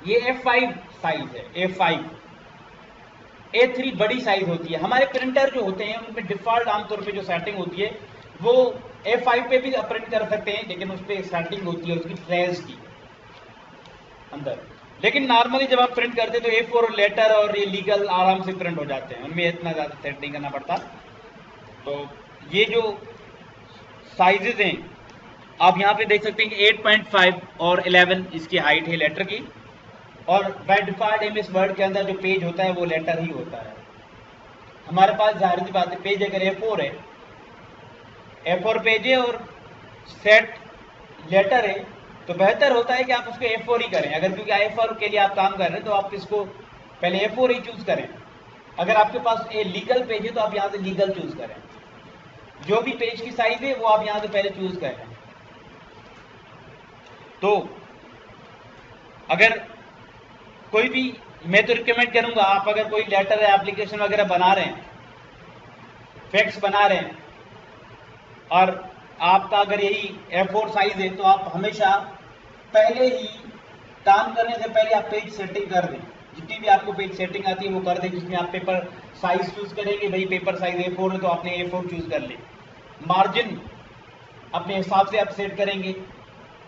Speaker 1: ये A5 साइज है, A5। A3 बड़ी साइज होती है। हमारे प्रिंटर जो होते हैं उनमें डिफॉल्ट आमतौर पे जो सेटिंग होती है वो A5 पे भी प्रिंट कर सकते हैं, लेकिन उस पर सेटिंग होती है उसकी ट्रेस की अंदर। लेकिन नॉर्मली जब आप प्रिंट करते हैं तो A4 और लेटर और ये लीगल आराम से प्रिंट हो जाते हैं, उनमें इतना ज़्यादा सेट नहीं करना पड़ता। तो ये जो साइजेज हैं आप यहाँ पे देख सकते हैं कि 8.5 और 11 इसकी हाइट है लेटर की, और बाय डिफॉल्ट एमएस वर्ड के अंदर जो पेज होता है वो लेटर ही होता है। हमारे पास जाहिर सी बात है पेज अगर A4 है, A4 पेज है और सेट लेटर है तो बेहतर होता है कि आप उसको A4 ही करें। अगर क्योंकि A4 के लिए आप काम कर रहे हैं तो आप इसको पहले A4 ही चूज करें। अगर आपके पास ए लीगल पेज है तो आप यहाँ से लीगल चूज करें। जो भी पेज की साइज है वो आप यहाँ से पहले चूज करें। तो अगर कोई भी, मैं तो रिकमेंड करूंगा आप अगर कोई लेटर या एप्लीकेशन वगैरह बना रहे हैं, फैक्स बना रहे हैं और आपका अगर यही A4 साइज है तो आप हमेशा पहले ही काम करने से पहले आप पेज सेटिंग कर दें। जितनी भी आपको पेज सेटिंग आती है वो कर दें, जिसमें आप पेपर साइज चूज करेंगे। भाई पेपर साइज A4 है तो आपने A4 चूज कर ले, मार्जिन अपने हिसाब से आप सेट करेंगे,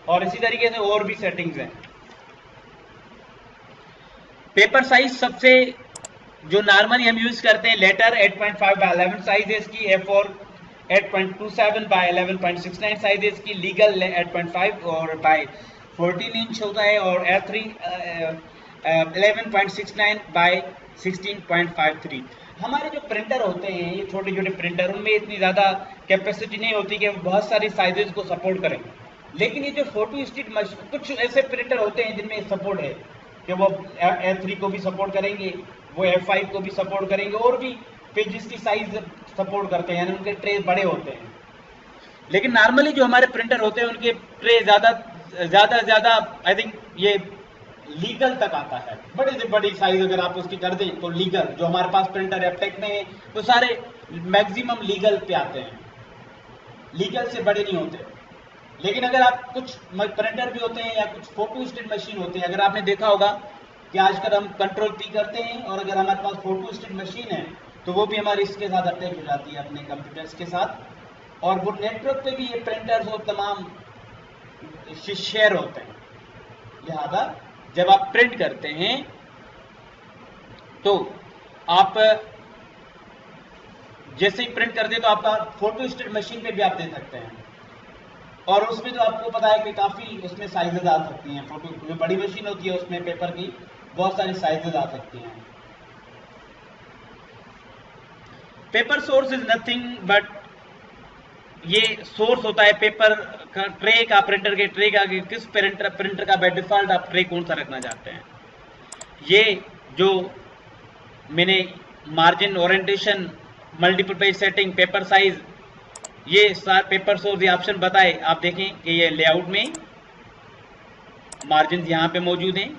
Speaker 1: और इसी तरीके से और भी सेटिंग्स हैं। पेपर साइज सबसे जो नॉर्मली हम यूज करते हैं, लेटर 8.5 बाय 11 साइज है इसकी, A4 8.27 बाय 11.69 साइज है इसकी, लीगल 8.5 और बाय 14 इंच होता है, और A3 11.69 बाय 16.53। हमारे जो प्रिंटर होते हैं, ये छोटे छोटे प्रिंटर, उनमें इतनी ज़्यादा कैपेसिटी नहीं होती कि वो बहुत सारी साइजेस को सपोर्ट करें। लेकिन ये जो फोटो स्टेट मशीन, कुछ ऐसे प्रिंटर होते हैं जिनमें सपोर्ट है कि वो A3 को भी सपोर्ट करेंगे, वो A5 को भी सपोर्ट करेंगे, और भी पेजेस की साइज सपोर्ट करते हैं, यानी उनके ट्रे बड़े होते हैं। लेकिन नॉर्मली जो हमारे प्रिंटर होते हैं उनके ट्रे ज़्यादा आई थिंक ये लीगल तक आता है। बड़ी से बड़ी साइज अगर आप उसकी कर दें तो लीगल, जो हमारे पास प्रिंटर एप्टेक में है वो सारे मैक्सिमम लीगल पे आते हैं, लीगल से बड़े नहीं होते। लेकिन अगर आप कुछ प्रिंटर भी होते हैं या कुछ फोटो स्टेट मशीन होते हैं, अगर आपने देखा होगा कि आजकल हम कंट्रोल पी करते हैं, और अगर हमारे पास फोटो स्टेट मशीन है तो वो भी हमारी इसके साथ अटैच हो जाती है अपने कंप्यूटर्स के साथ, और वो नेटवर्क पे भी ये प्रिंटर्स और तमाम शेयर होते हैं। लिहाजा जब आप प्रिंट करते हैं तो आप जैसे ही प्रिंट करते हैं तो आपका फोटो स्टेट मशीन पे भी आप दे सकते हैं, और उसमें तो आपको पता है कि काफ़ी उसमें साइजेज आ सकती हैं। फोटो जो बड़ी मशीन होती है उसमें पेपर की बहुत सारी साइजेज आ सकती हैं। Paper source is nothing but, ये सोर्स होता है पेपर का, ट्रे का, प्रिंटर के ट्रे का, कि किस प्रिंटर का बाय डिफॉल्ट आप ट्रे कौन सा रखना चाहते हैं। ये जो मैंने margin, orientation, multiple page setting, paper size, ये सारे पेपर सोर्स ये ऑप्शन बताए, आप देखें कि ये लेआउट में मार्जिन यहाँ पे मौजूद हैं।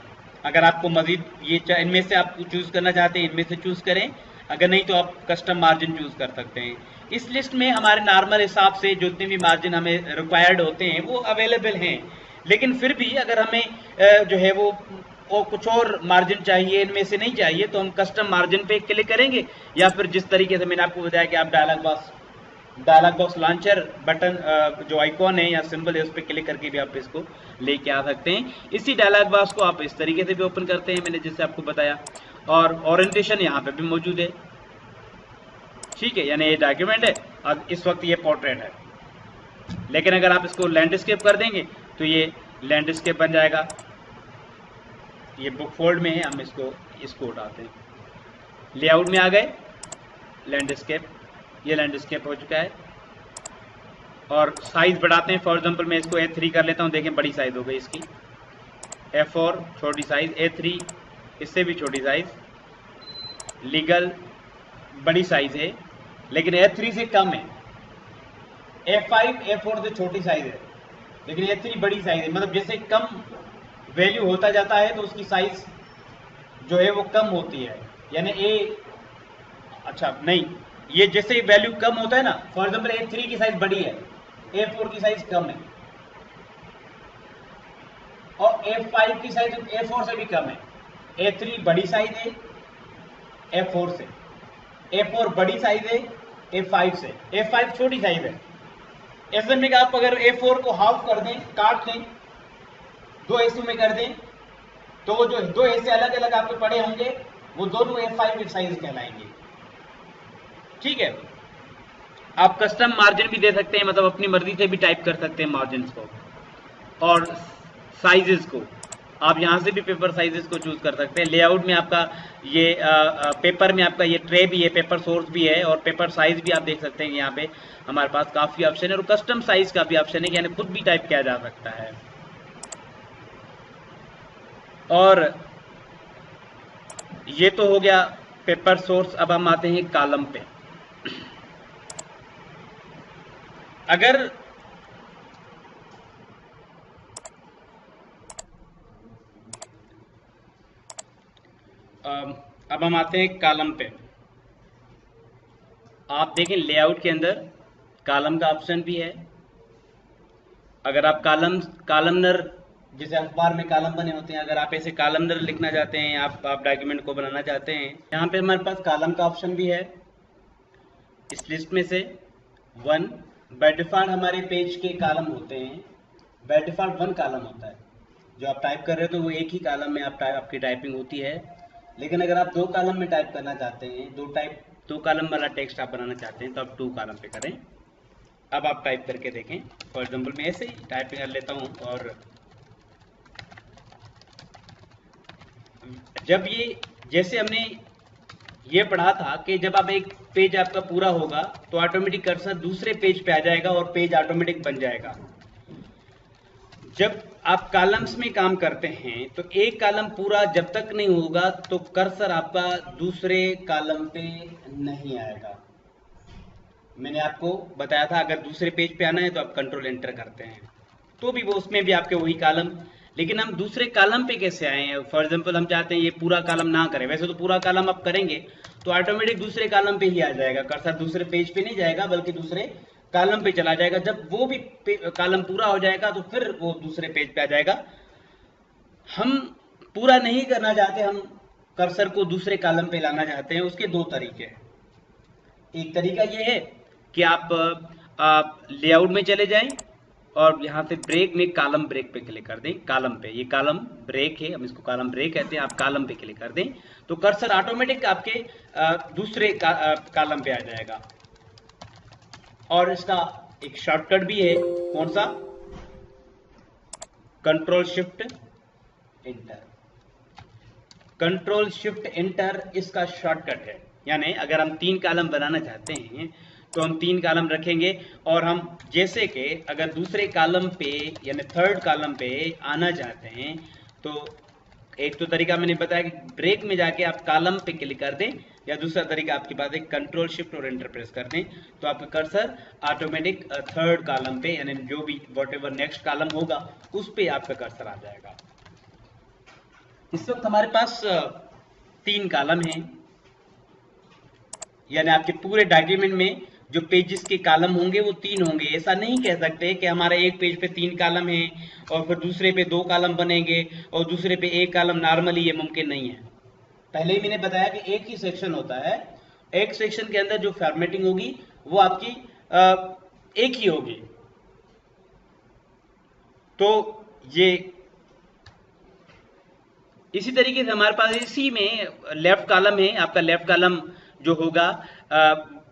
Speaker 1: अगर आपको मजीद ये इनमें से आप चूज करना चाहते हैं, इनमें से चूज करें, अगर नहीं तो आप कस्टम मार्जिन चूज कर सकते हैं। इस लिस्ट में हमारे नॉर्मल हिसाब से जितने भी मार्जिन हमें रिक्वायर्ड होते हैं वो अवेलेबल हैं, लेकिन फिर भी अगर हमें जो है वो कुछ और मार्जिन चाहिए, इनमें से नहीं चाहिए, तो हम कस्टम मार्जिन पे क्लिक करेंगे, या फिर जिस तरीके से मैंने आपको बताया कि आप डायलॉग बॉक्स लॉन्चर बटन जो आइकॉन है या सिंबल है उस पर क्लिक करके भी आप इसको लेके आ सकते हैं। इसी डायलॉग बॉक्स को आप इस तरीके से भी ओपन करते हैं, मैंने जैसे आपको बताया, और ओरिएंटेशन यहाँ पे भी मौजूद है। ठीक है, यानी ये डॉक्यूमेंट है और इस वक्त ये पोर्ट्रेट है, लेकिन अगर आप इसको लैंडस्केप कर देंगे तो ये लैंडस्केप बन जाएगा। ये बुक फोल्ड में है, हम इसको उठाते हैं, लेआउट में आ गए, लैंडस्केप, ये लैंडस्केप हो चुका है। और साइज बढ़ाते हैं, फॉर एग्जांपल मैं इसको A3 कर लेता हूँ, देखें बड़ी साइज हो गई इसकी, A4 छोटी साइज, A3 इससे भी छोटी साइज, लीगल बड़ी साइज है लेकिन A3 से कम है, A5 A4 से छोटी साइज है लेकिन A3 बड़ी साइज है। मतलब जैसे कम वैल्यू होता जाता है तो उसकी साइज जो है वो कम होती है, यानी ये जैसे वैल्यू कम होता है ना, फॉर एग्जांपल A3 की साइज बड़ी है, A4 की साइज कम है, और A5 की साइज A4 से भी कम है। A3 बड़ी साइज है A4 से, A4 बड़ी साइज है A5 से, A5 छोटी साइज है। ऐसे में आप अगर A4 को हाफ कर दें, काट दें, दो हिस्सों में कर दें, तो वो जो दो हिस्से अलग अलग आपके पड़े होंगे वो दोनों A5 की साइज कहलाएंगे। ठीक है, आप कस्टम मार्जिन भी दे सकते हैं, मतलब अपनी मर्जी से भी टाइप कर सकते हैं मार्जिन को, और साइजेस को आप यहां से भी पेपर साइजेस को चूज कर सकते हैं। लेआउट में आपका ये पेपर में आपका ये ट्रे भी है, पेपर सोर्स भी है, और पेपर साइज भी आप देख सकते हैं। यहाँ पे हमारे पास काफी ऑप्शन है, और कस्टम साइज का भी ऑप्शन है, यानी खुद भी टाइप किया जा सकता है। और ये तो हो गया पेपर सोर्स। अब हम आते हैं कॉलम पे। अगर अब हम आते हैं कॉलम पे। आप देखें लेआउट के अंदर कॉलम का ऑप्शन भी है। अगर आप कॉलमनर, जैसे अखबार में कॉलम बने होते हैं, अगर आप ऐसे कॉलमनर लिखना चाहते हैं, आप डॉक्यूमेंट को बनाना चाहते हैं, यहाँ पे हमारे पास कॉलम का ऑप्शन भी है। इस लिस्ट में से 1 बाय डिफॉल्ट हमारे पेज के कॉलम होते हैं, बाय डिफॉल्ट 1 कॉलम होता है। जो आप टाइप कर रहे हो तो वो एक ही कॉलम में आपकी टाइपिंग होती है। लेकिन अगर आप 2 कॉलम में टाइप करना चाहते हैं, 2 कॉलम वाला टेक्स्ट आप बनाना चाहते हैं, तो आप 2 कॉलम पे करें। अब आप टाइप करके देखें। फॉर एग्जाम्पल मैं ऐसे ही टाइप कर लेता हूँ, और जब ये, जैसे हमने ये पढ़ा था कि जब आप एक पेज आपका पूरा होगा तो ऑटोमेटिक कर्सर दूसरे पेज पे आ जाएगा और पेज ऑटोमेटिक बन जाएगा। जब आप कॉलम्स में काम करते हैं तो एक कॉलम पूरा जब तक नहीं होगा तो कर्सर आपका दूसरे कॉलम पे नहीं आएगा। मैंने आपको बताया था अगर दूसरे पेज पे आना है तो आप कंट्रोल एंटर करते हैं, तो भी वो उसमें भी आपके वही कॉलम, लेकिन हम दूसरे कॉलम पे कैसे आए हैं? फॉर एग्जांपल हम चाहते हैं ये पूरा कॉलम ना करें, वैसे तो पूरा कॉलम आप करेंगे तो ऑटोमेटिक दूसरे कॉलम पे ही आ जाएगा, कर्सर दूसरे पेज पे नहीं जाएगा बल्कि दूसरे कॉलम पे चला जाएगा। जब वो भी कॉलम पूरा हो जाएगा तो फिर वो दूसरे पेज पे आ जाएगा। हम पूरा नहीं करना चाहते, हम कर्सर को दूसरे कॉलम पे लाना चाहते हैं। उसके 2 तरीके हैं। एक तरीका ये है कि आप लेआउट में चले जाएं और यहाँ से ब्रेक में कॉलम ब्रेक पे क्लिक कर दें। कॉलम पे, ये कॉलम ब्रेक है, हम इसको कॉलम ब्रेक कहते हैं, आप कॉलम पे क्लिक कर दें तो कर्सर ऑटोमेटिक आपके दूसरे कॉलम पे आ जाएगा। और इसका एक शॉर्टकट भी है, कौन सा? Control shift enter. Control shift enter इसका शॉर्टकट है। यानी अगर हम 3 कॉलम बनाना चाहते हैं तो हम 3 कॉलम रखेंगे, और हम जैसे कि अगर दूसरे कॉलम पे यानी थर्ड कॉलम पे आना चाहते हैं तो एक तो तरीका मैंने बताया कि ब्रेक में जाके आप कॉलम पे क्लिक कर दें, या दूसरा तरीका आपके पास एक कंट्रोल शिफ्ट और एंटर प्रेस कर दें तो आपका कर्सर ऑटोमेटिक थर्ड कॉलम पे यानी जो भी व्हाटएवर नेक्स्ट कॉलम होगा उस पे आपका कर्सर आ जाएगा। इस वक्त हमारे पास 3 कॉलम हैं, यानी आपके पूरे डॉक्यूमेंट में जो पेजेस के कॉलम होंगे वो 3 होंगे। ऐसा नहीं कह सकते कि हमारा एक पेज पे 3 कॉलम है और फिर दूसरे पे 2 कॉलम बनेंगे और दूसरे पे 1 कॉलम नॉर्मली, ये मुमकिन नहीं है। पहले ही मैंने बताया कि एक ही सेक्शन होता है, एक सेक्शन के अंदर जो फॉर्मेटिंग होगी वो आपकी एक ही होगी। तो ये इसी तरीके से हमारे पास इसी में लेफ्ट कॉलम है, आपका लेफ्ट कॉलम जो होगा,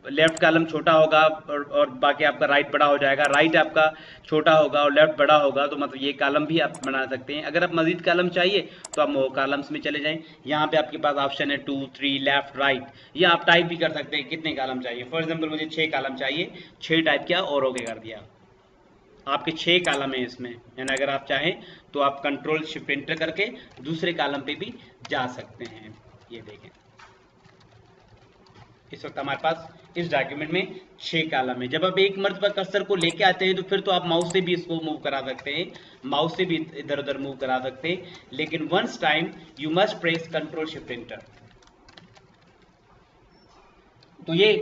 Speaker 1: लेफ्ट कॉलम छोटा होगा और बाकी आपका राइट बड़ा हो जाएगा। राइट आपका छोटा होगा और लेफ्ट बड़ा होगा, तो मतलब ये कॉलम भी आप बना सकते हैं। अगर आप मजीद कॉलम चाहिए तो आप कॉलम्स में चले जाएं। यहाँ पे आपके पास ऑप्शन है 2, 3, लेफ्ट, राइट। या आप टाइप भी कर सकते हैं कितने कॉलम चाहिए। फॉर एग्जाम्पल मुझे 6 कॉलम चाहिए, 6 टाइप किया और ओके कर दिया। आपके 6 कॉलम है इसमें, यानी अगर आप चाहें तो आप कंट्रोल शिफ्ट एंटर करके दूसरे कॉलम पे भी जा सकते हैं। ये देखें, इस वक्त हमारे पास इस डॉक्यूमेंट में 6 कॉलम है। जब आप एक मर्तबा कर्सर को लेके आते हैं तो फिर तो आप माउस से भी इसको मूव करा सकते हैं, माउस से भी इधर उधर मूव करा सकते हैं, लेकिन once time you must press control shift enter. तो ये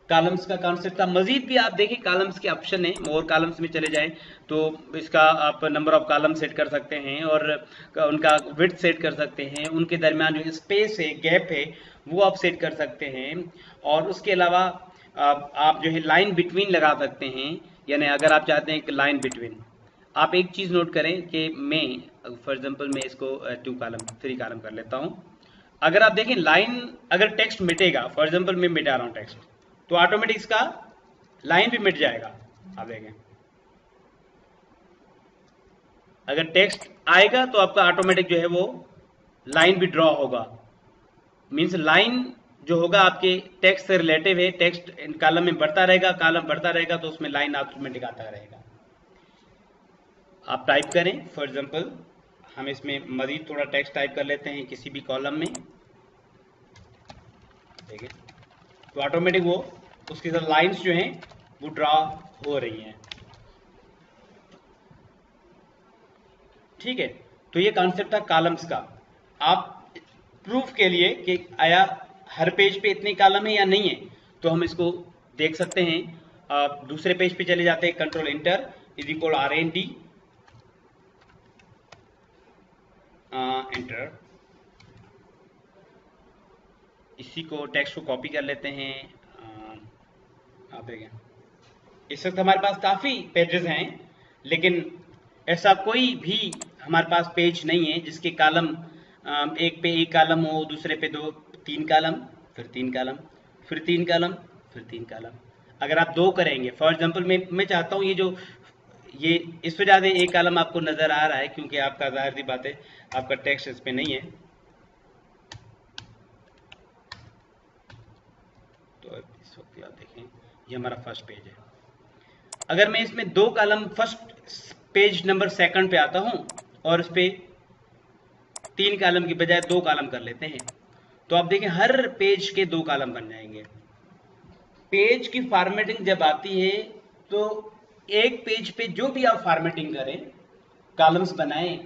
Speaker 1: कॉलम्स का कॉन्सेप्ट था। मजीद भी आप देखिए कॉलम्स के ऑप्शन है, और कॉलम्स में चले जाएं तो इसका आप नंबर ऑफ कॉलम सेट कर सकते हैं और उनका विड्थ सेट कर सकते हैं, उनके दरमियान जो स्पेस है, गैप है, वो आप सेट कर सकते हैं। और उसके अलावा आप जो है लाइन बिटवीन लगा सकते हैं, यानी अगर आप चाहते हैं कि लाइन बिटवीन, आप एक चीज़ नोट करें कि मैं फॉर एग्जाम्पल मैं इसको 2 कॉलम 3 कॉलम कर लेता हूँ। अगर आप देखें लाइन, अगर टेक्स्ट मिटेगा, फॉर एग्जाम्पल मैं मिटा रहा हूँ टेक्स्ट, तो ऑटोमेटिक इसका लाइन भी मिट जाएगा। आप देखें, अगर टेक्स्ट आएगा तो आपका ऑटोमेटिक जो है वो लाइन भी ड्रॉ होगा। मींस लाइन जो होगा आपके टेक्स्ट से रिलेटिव है, टेक्स्ट कॉलम में बढ़ता रहेगा, कॉलम बढ़ता रहेगा तो उसमें लाइन ऑटोमेटिक आता रहेगा। आप टाइप करें, फॉर एग्जांपल हम इसमें मजीद थोड़ा टेक्स्ट टाइप कर लेते हैं किसी भी कॉलम में, ठीक है, तो ऑटोमेटिक वो उसके साथ लाइंस जो हैं वो ड्रा हो रही हैं। ठीक है, तो ये कॉन्सेप्ट था कॉलम्स का। आप प्रूफ के लिए कि आया हर पेज पे इतने कॉलम है या नहीं है, तो हम इसको देख सकते हैं। आप दूसरे पेज पे चले जाते हैं, control enter is equal RND enter. इसी को टेक्स्ट को कॉपी कर लेते हैं। आप देखें, इस वक्त हमारे पास काफ़ी पेजेस हैं, लेकिन ऐसा कोई भी हमारे पास पेज नहीं है जिसके कॉलम एक पे एक कॉलम हो, दूसरे पे दो तीन कॉलम, फिर तीन कॉलम, फिर तीन कॉलम, फिर तीन कॉलम। अगर आप दो करेंगे, फॉर एग्जांपल मैं चाहता हूँ ये इससे ज़्यादा एक कॉलम आपको नज़र आ रहा है क्योंकि आपका जाहिर सी बात है आपका टेक्स्ट इस पे नहीं है। तो इस वक्त आप देखें ये हमारा फर्स्ट पेज है। अगर मैं इसमें दो column first page number second पे आता हूँ और इस पे तीन कॉलम की बजाय दो कॉलम कर लेते हैं, तो आप देखें हर पेज के दो कॉलम बन जाएंगे। पेज की फॉर्मेटिंग जब आती है तो एक पेज पे जो भी आप फॉर्मेटिंग करें, कॉलम्स बनाएं,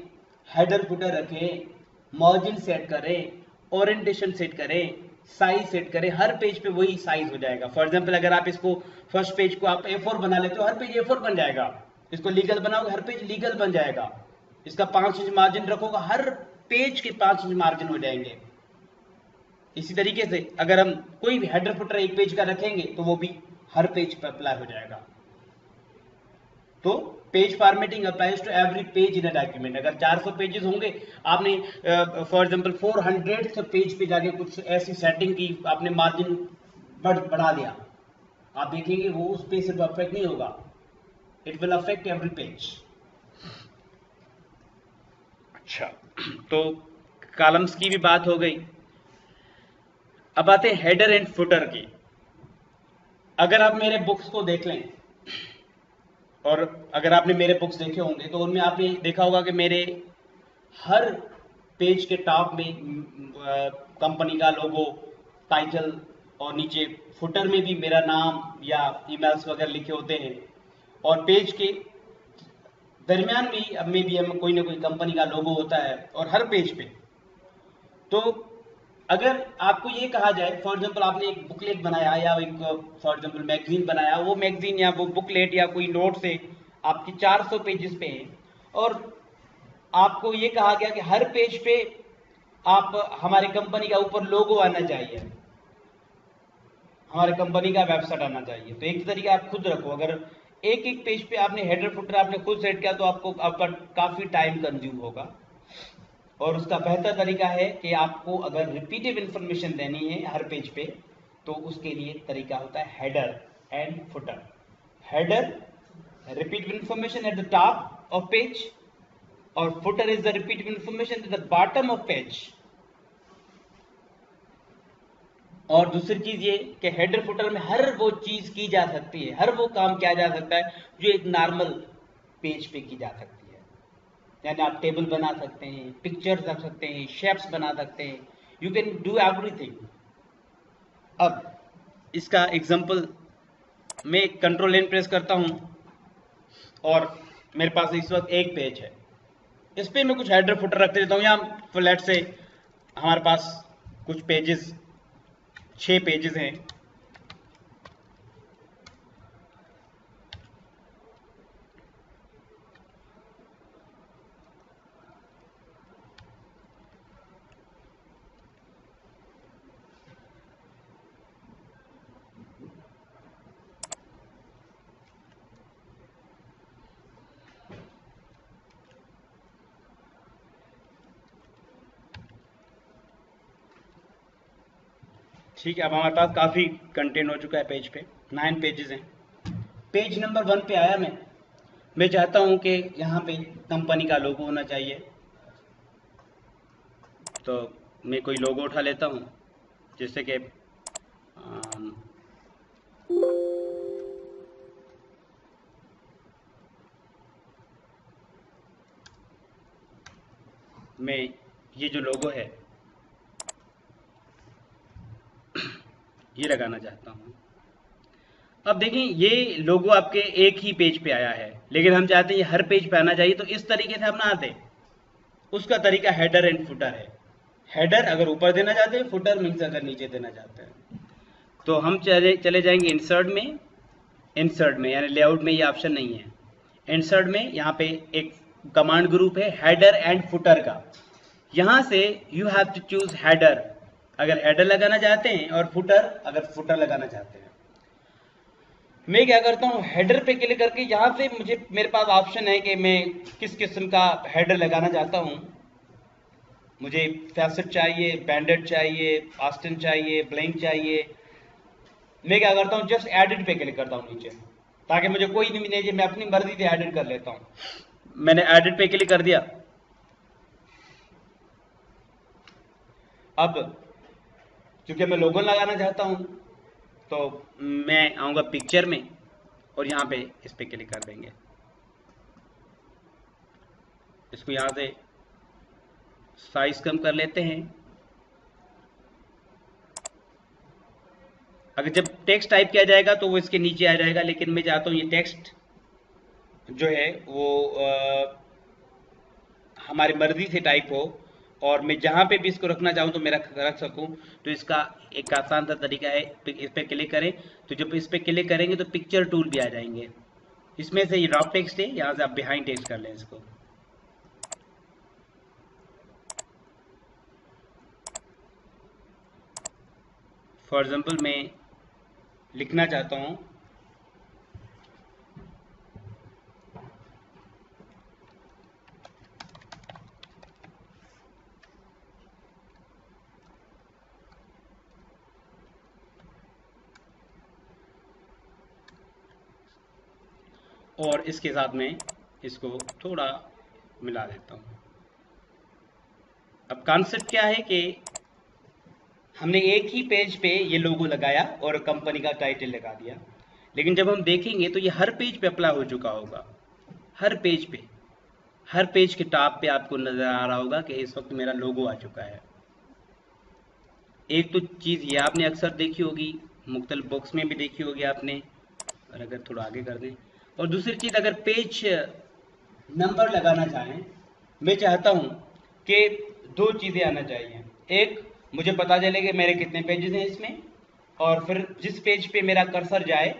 Speaker 1: हेडर फुटर रखें, मार्जिन सेट करें, ओरिएंटेशन सेट करें, साइज सेट करें, हर पेज पे वही साइज हो जाएगा। फॉर एग्जांपल अगर आप इसको फर्स्ट पेज को आप A4 बना लेते हो, हर पेज A4 बन जाएगा। इसको लीगल बनाओगे, हर पेज लीगल बन जाएगा। इसका 5 इंच मार्जिन रखोगे, हर पेज के 5 इंच मार्जिन हो जाएंगे। इसी तरीके से अगर हम कोई भी हेडर फुटर एक पेज का रखेंगे तो वो भी हर पेज पर अप्लाई हो जाएगा। तो page formatting applies to every page in a document. अगर 400 पेजेस होंगे, आपने फॉर एग्जांपल 400th पेज पे जाके कुछ ऐसी सेटिंग की, आपने मार्जिन बढ़ा दिया, आप देखेंगे वो उस पेज से अफेक्ट नहीं होगा, it will affect every page. अच्छा, तो कॉलम्स की भी बात हो गई। अब आते हैं हेडर एंड फुटर की। अगर आप मेरे बुक्स को देख लें, और अगर आपने मेरे बुक्स देखे होंगे तो उनमें आपने देखा होगा कि मेरे हर पेज के टॉप में कंपनी का लोगो, टाइटल और नीचे फुटर में भी मेरा नाम या ईमेल्स वगैरह लिखे होते हैं। और पेज के दरमियान भी हम कोई ना कोई कंपनी का लोगो होता है और हर पेज पे। तो अगर आपको ये कहा जाए, फॉर एग्जांपल आपने एक बुकलेट बनाया या एक फॉर एग्जांपल मैगजीन बनाया, वो मैगजीन या वो बुकलेट या कोई नोट से आपकी 400 पेजेस पे है, और आपको ये कहा गया कि हर पेज पे आप हमारी कंपनी का ऊपर लोगो आना चाहिए, हमारे कंपनी का वेबसाइट आना चाहिए। तो एक तरीका आप खुद रखो। अगर एक एक पेज पे आपने हेडर फुटर आपने खुद सेट किया तो आपको आपका काफी टाइम कंज्यूम होगा। और उसका बेहतर तरीका है कि आपको अगर रिपीटेड इंफॉर्मेशन देनी है हर पेज पे, तो उसके लिए तरीका होता है header and footer. Header, repeated information at the top of page, और footer is the repeated information at the bottom of page. और दूसरी चीज ये कि हेडर फुटर में हर वो चीज की जा सकती है, हर वो काम किया जा सकता है जो एक नॉर्मल पेज पे की जा सकती है। यानी आप टेबल बना सकते हैं, पिक्चर्स रख सकते हैं, शेप्स बना सकते हैं, यू कैन डू एवरीथिंग। अब इसका एग्जांपल, मैं कंट्रोल एन प्रेस करता हूं और मेरे पास इस वक्त एक पेज है, इस पे मैं कुछ हेडर फुटर रख देता हूं। या फ्लैट से हमारे पास कुछ पेजेस, 6 पेजेस हैं, ठीक है। अब हमारे पास काफ़ी कंटेंट हो चुका है पेज पे, 9 पेजेस हैं। पेज नंबर 1 पे आया मैं चाहता हूं कि यहाँ पे कंपनी का लोगो होना चाहिए। तो मैं कोई लोगो उठा लेता हूँ, जैसे कि मैं ये जो लोगो है ये लगाना चाहता हूँ। अब देखें ये लोगो आपके एक ही पेज पे आया है, लेकिन हम चाहते हैं ये हर पेज पे आना चाहिए। तो इस तरीके से हम ना आते, उसका तरीका हेडर एंड फुटर है। हेडर अगर ऊपर देना चाहते हैं, फुटर मीन्स अगर नीचे देना चाहते हैं। तो हम चले जाएंगे इंसर्ट में यानी लेआउट में ये ऑप्शन नहीं है। इंसर्ट में यहाँ पे एक कमांड ग्रुप है हेडर एंड फुटर का। यहाँ से you have to choose header अगर हेडर लगाना चाहते हैं, और फुटर अगर फुटर लगाना चाहते हैं। मैं क्या करता हूँ, हेडर पे क्लिक करके यहाँ से मेरे पास ऑप्शन है कि मैं किस किस्म का हेडर लगाना चाहता हूँ। मुझे फैसेट चाहिए, बैंडेड चाहिए, आस्टन चाहिए, ब्लैंक चाहिए। मैं क्या करता हूँ, जस्ट एडिट पे क्लिक करता हूँ नीचे, ताकि मुझे कोई नहीं मिले, मैं अपनी मर्जी से एडिट कर लेता हूँ। मैंने एडिट पे क्लिक कर दिया। अब क्योंकि मैं लोगो लगाना चाहता हूँ तो मैं आऊँगा पिक्चर में और यहाँ पे इस पे क्लिक कर देंगे। इसको यहाँ से साइज कम कर लेते हैं। अगर जब टेक्स्ट टाइप किया जाएगा तो वो इसके नीचे आ जाएगा, लेकिन मैं चाहता हूँ ये टेक्स्ट जो है वो हमारी मर्जी से टाइप हो, और मैं जहाँ पे भी इसको रखना चाहूँ तो मैं रख सकूँ। तो इसका एक आसान सा तरीका है, इस पर क्लिक करें, तो जब इस पर क्लिक करेंगे तो पिक्चर टूल भी आ जाएंगे। इसमें से ये ड्रॉप टेक्स्ट है, यहाँ से आप बिहाइंड टेक्स्ट कर लें इसको। फॉर एग्जाम्पल मैं लिखना चाहता हूँ और इसके साथ में इसको थोड़ा मिला देता हूँ। अब कॉन्सेप्ट क्या है कि हमने एक ही पेज पे ये लोगो लगाया और कंपनी का टाइटल लगा दिया, लेकिन जब हम देखेंगे तो ये हर पेज पे अप्लाई हो चुका होगा। हर पेज पे, हर पेज के टॉप पे आपको नजर आ रहा होगा कि इस वक्त मेरा लोगो आ चुका है। एक तो चीज़ ये आपने अक्सर देखी होगी, मुख्तलिफ बॉक्स में भी देखी होगी आपने, और अगर थोड़ा आगे कर दें। और दूसरी चीज़, अगर पेज नंबर लगाना चाहें, मैं चाहता हूं कि दो चीज़ें आना चाहिए। एक, मुझे पता चले कि मेरे कितने पेजेस हैं इसमें, और फिर जिस पेज पे मेरा कर्सर जाए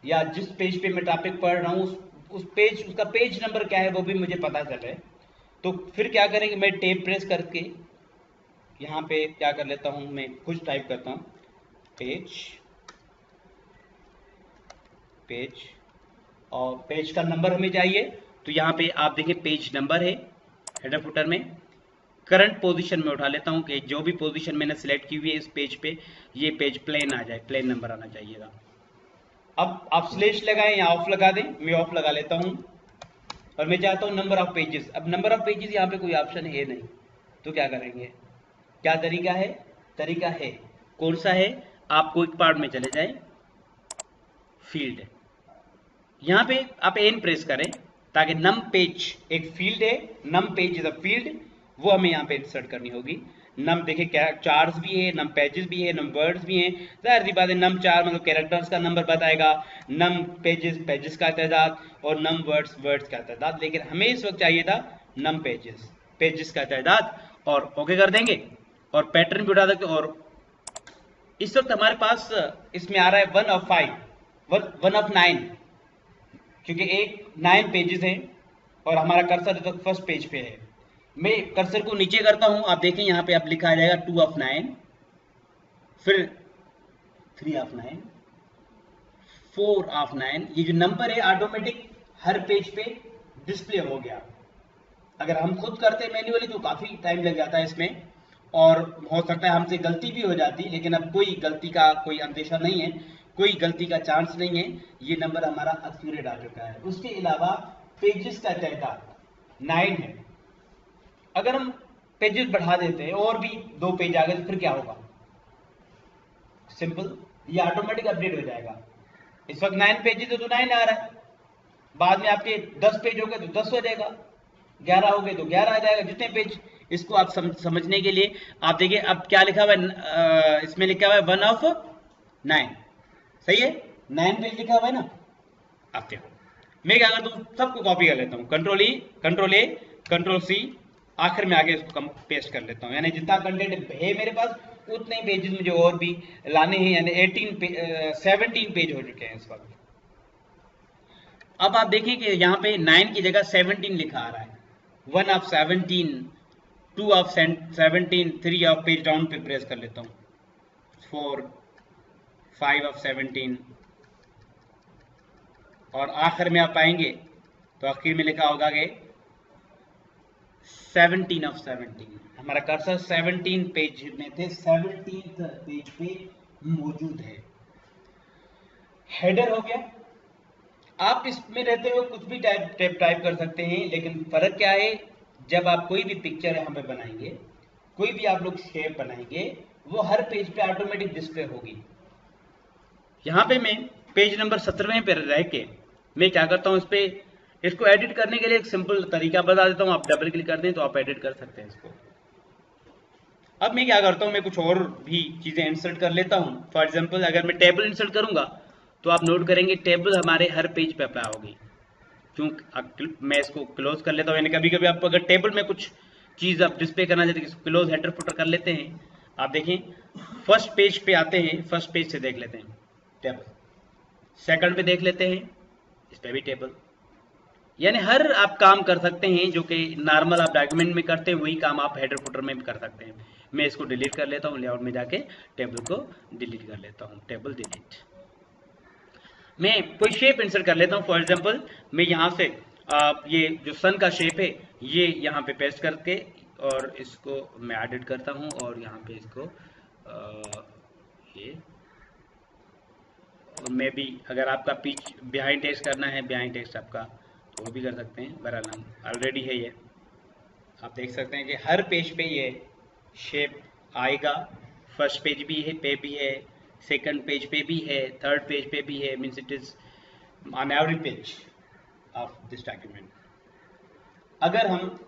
Speaker 1: या जिस पेज पे मैं टॉपिक पढ़ रहा हूँ उस पेज, उसका पेज नंबर क्या है वो भी मुझे पता चले। तो फिर क्या करेंगे, मैं टेब प्रेस करके यहाँ पे क्या कर लेता हूँ, मैं कुछ टाइप करता हूँ, पेज, पेज, और पेज का नंबर हमें चाहिए। तो यहाँ पे आप देखें पेज नंबर है हेडर फुटर में। करंट पोजीशन में उठा लेता हूँ कि जो भी पोजीशन मैंने सिलेक्ट की हुई है इस पेज पे, ये पेज प्लेन आ जाए, प्लेन नंबर आना चाहिएगा। अब आप स्लैश लगाएं या ऑफ लगा दें, मैं ऑफ लगा लेता हूँ। और मैं चाहता हूँ नंबर ऑफ पेजेस। अब नंबर ऑफ पेजेस यहाँ पे कोई ऑप्शन है नहीं, तो क्या करेंगे, क्या तरीका है, तरीका है कौन सा है, आप क्विक पार्ट में चले जाएं, फील्ड, यहाँ पे आप एन प्रेस करें ताकि नम पेज एक फील्ड है, नम पेज इज अ फील्ड, वो हमें यहाँ पे इंसर्ट करनी होगी। नम देखिए क्या चार्ट्स भी है, नम पेजेस भी है, नम वर्ड्स भी हैं। जाहिर सी बात है नम चार मतलब कैरेक्टर्स का नंबर बताएगा, नम पेजेस पेजेस का तादाद, और नम वर्ड्स वर्ड्स का तादाद। लेकिन हमें इस वक्त चाहिए था नम पेजेस पेजेस का तादाद, और ओके कर देंगे और पैटर्न भी उठा सकते। और इस वक्त हमारे पास इसमें आ रहा है 1 of 5, 1 of 9, क्योंकि 9 पेजेस हैं और हमारा कर्सर तो फर्स्ट पेज पे है। मैं कर्सर को नीचे करता हूं, आप देखें यहाँ पे आप लिखा आ जाएगा 2 of 9, फिर 3 of 9, 4 of 9। ये जो नंबर है ऑटोमेटिक हर पेज पे डिस्प्ले हो गया। अगर हम खुद करते मैन्युअली तो काफी टाइम लग जाता है इसमें, और हो सकता है हमसे गलती भी हो जाती, लेकिन अब कोई गलती का कोई अंदेशा नहीं है, कोई गलती का चांस नहीं है। ये नंबर हमारा एक्यूरेट आ चुका है। उसके अलावा पेजेस का तादाद 9 है। अगर हम पेजेस बढ़ा देते हैं और भी 2 पेज आ गए तो फिर क्या होगा, सिंपल, ये ऑटोमेटिक अपडेट हो जाएगा। इस वक्त 9 पेजेस है तो 9 आ रहा है, बाद में आपके 10 पेज हो गए तो 10 हो जाएगा, 11 हो गए तो 11 आ जाएगा, जितने पेज। इसको आप समझने के लिए आप देखिए अब क्या लिखा हुआ है, इसमें लिखा हुआ है 1 of 9, सही है, 9 पेज लिखा हुआ है ना। अब देखो मैं क्या करता हूँ, सबको कॉपी कर लेता हूँ, control E, control A, control C, आखिर में आगे इसको पेस्ट कर लेता हूँ। यानी जितना कंटेंट है मेरे पास उतने ही पेजेस मुझे और भी लाने हैं, यानी 17 पेज हो चुके हैं इस वक्त। अब आप देखें कि यहाँ पे 9 की जगह 17 लिखा आ रहा है, 1 of 17, 2 of 17, 3 of page down पे प्रेस कर लेता हूँ, 4, 5 of 17, और आखिर में आप पाएंगे तो आखिर में लिखा होगा कि 17 of 17। हमारा कर्सर 17 पेज में थे, 17th पेज पे मौजूद है। हेडर हो गया, आप इसमें रहते हुए कुछ भी टाइप कर सकते हैं, लेकिन फर्क क्या है, जब आप कोई भी पिक्चर यहाँ पे बनाएंगे, कोई भी आप लोग शेप बनाएंगे, वो हर पेज पे ऑटोमेटिक डिस्प्ले होगी। यहाँ पे मैं पेज नंबर 17वें पे रह के मैं क्या करता हूँ, इस पे इसको एडिट करने के लिए एक सिंपल तरीका बता देता हूँ। आप डबल क्लिक कर दें तो आप एडिट कर सकते हैं इसको। अब मैं क्या करता हूँ, मैं कुछ और भी चीजें इंसर्ट कर लेता हूँ। फॉर एग्जाम्पल अगर मैं टेबल इंसर्ट करूंगा तो आप नोट करेंगे टेबल हमारे हर पेज पे अप्लाई होगी। क्यों मैं इसको क्लोज कर लेता हूँ, यानी कभी कभी आप अगर टेबल में कुछ चीज आप डिस्प्ले करना चाहते हैं, क्लोज हेडर फुटर कर लेते हैं। आप देखें फर्स्ट पेज पे आते हैं, फर्स्ट पेज से देख लेते हैं टेबल, सेकंड पे देख लेते हैं, इस पे भी टेबल। यानी हर आप काम कर सकते हैं जो कि नॉर्मल आप डॉक्यूमेंट में करते हैं, वही काम आप हेडर फुटर में भी कर सकते हैं। मैं इसको डिलीट कर लेता हूँ, लेआउट में जाके टेबल को डिलीट कर लेता हूँ, टेबल डिलीट। मैं कोई शेप इंसर्ट कर लेता हूँ। फॉर एग्जांपल मैं यहाँ से ये जो सन का शेप है ये यहाँ पे पेस्ट करके और इसको मैं एडिट करता हूँ और यहाँ पे इसको ये मैं भी, अगर आपका पिच बिहाइंड टेक्स्ट करना है, बिहाइंड टेक्स्ट आपका, तो वो भी कर सकते हैं। बहरहाल हम ऑलरेडी है ये, आप देख सकते हैं कि हर पेज पे ये शेप आएगा। फर्स्ट पेज भी है सेकंड पेज पे भी है, थर्ड पेज पे भी है, means it is on every page of this document. अगर हम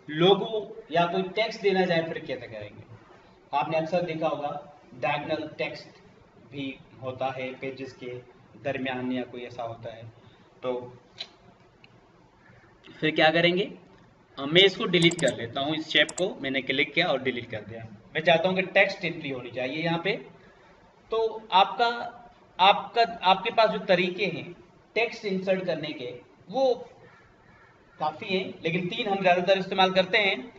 Speaker 1: लोगो या कोई टेक्स्ट देना चाहे फिर कैसे करेंगे? आपने अक्सर देखा होगा डायगोनल टेक्स्ट भी होता है पेजेस के दरमियान या कोई ऐसा होता है, तो फिर क्या करेंगे, मैं इसको डिलीट कर लेता हूँ। इस शेप को मैंने क्लिक किया और डिलीट कर दिया। मैं चाहता हूँ कि टेक्स्ट एंट्री होनी चाहिए यहाँ पे। तो आपके पास जो तरीके हैं टेक्स्ट इंसर्ट करने के वो काफी हैं, लेकिन 3 हम ज्यादातर इस्तेमाल करते हैं।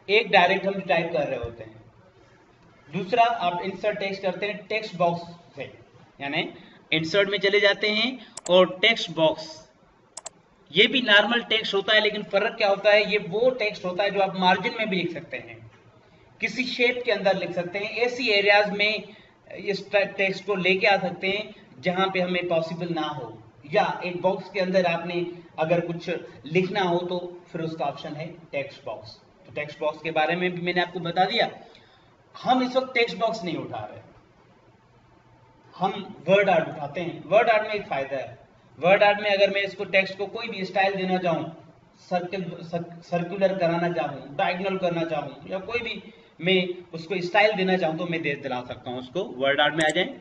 Speaker 1: एक डायरेक्ट हम टाइप कर रहे होते हैं, दूसरा आप इंसर्ट टेक्स्ट करते हैं टेक्स्ट बॉक्स से, यानी इंसर्ट में चले जाते हैं और टेक्स्ट बॉक्स, ये भी नॉर्मल टेक्स्ट होता है, लेकिन फर्क क्या होता है, ये वो टेक्स्ट होता है जो आप मार्जिन में भी लिख सकते हैं, किसी शेप के अंदर लिख सकते हैं, ऐसी एरियाज में इस टेक्स्ट को लेके आ सकते हैं जहां पे हमें पॉसिबल ना हो, या एक बॉक्स के अंदर आपने अगर कुछ लिखना हो तो फिर उसका ऑप्शन है टेक्स्ट बॉक्स। तो टेक्स्ट बॉक्स के बारे में भी मैंने आपको बता दिया। हम इस वक्त टेक्स्ट बॉक्स नहीं उठा रहे, हम वर्ड आर्ट उठाते हैं। वर्ड आर्ट में एक फायदा है, वर्ड आर्ट में अगर मैं इसको टेक्स्ट को कोई भी स्टाइल देना चाहूँ, सर्कुलर कराना चाहूँ, डायगोनल करना चाहूँ, या कोई भी मैं उसको स्टाइल देना चाहूँ तो मैं दिला सकता हूँ उसको। वर्ड आर्ट में आ जाए,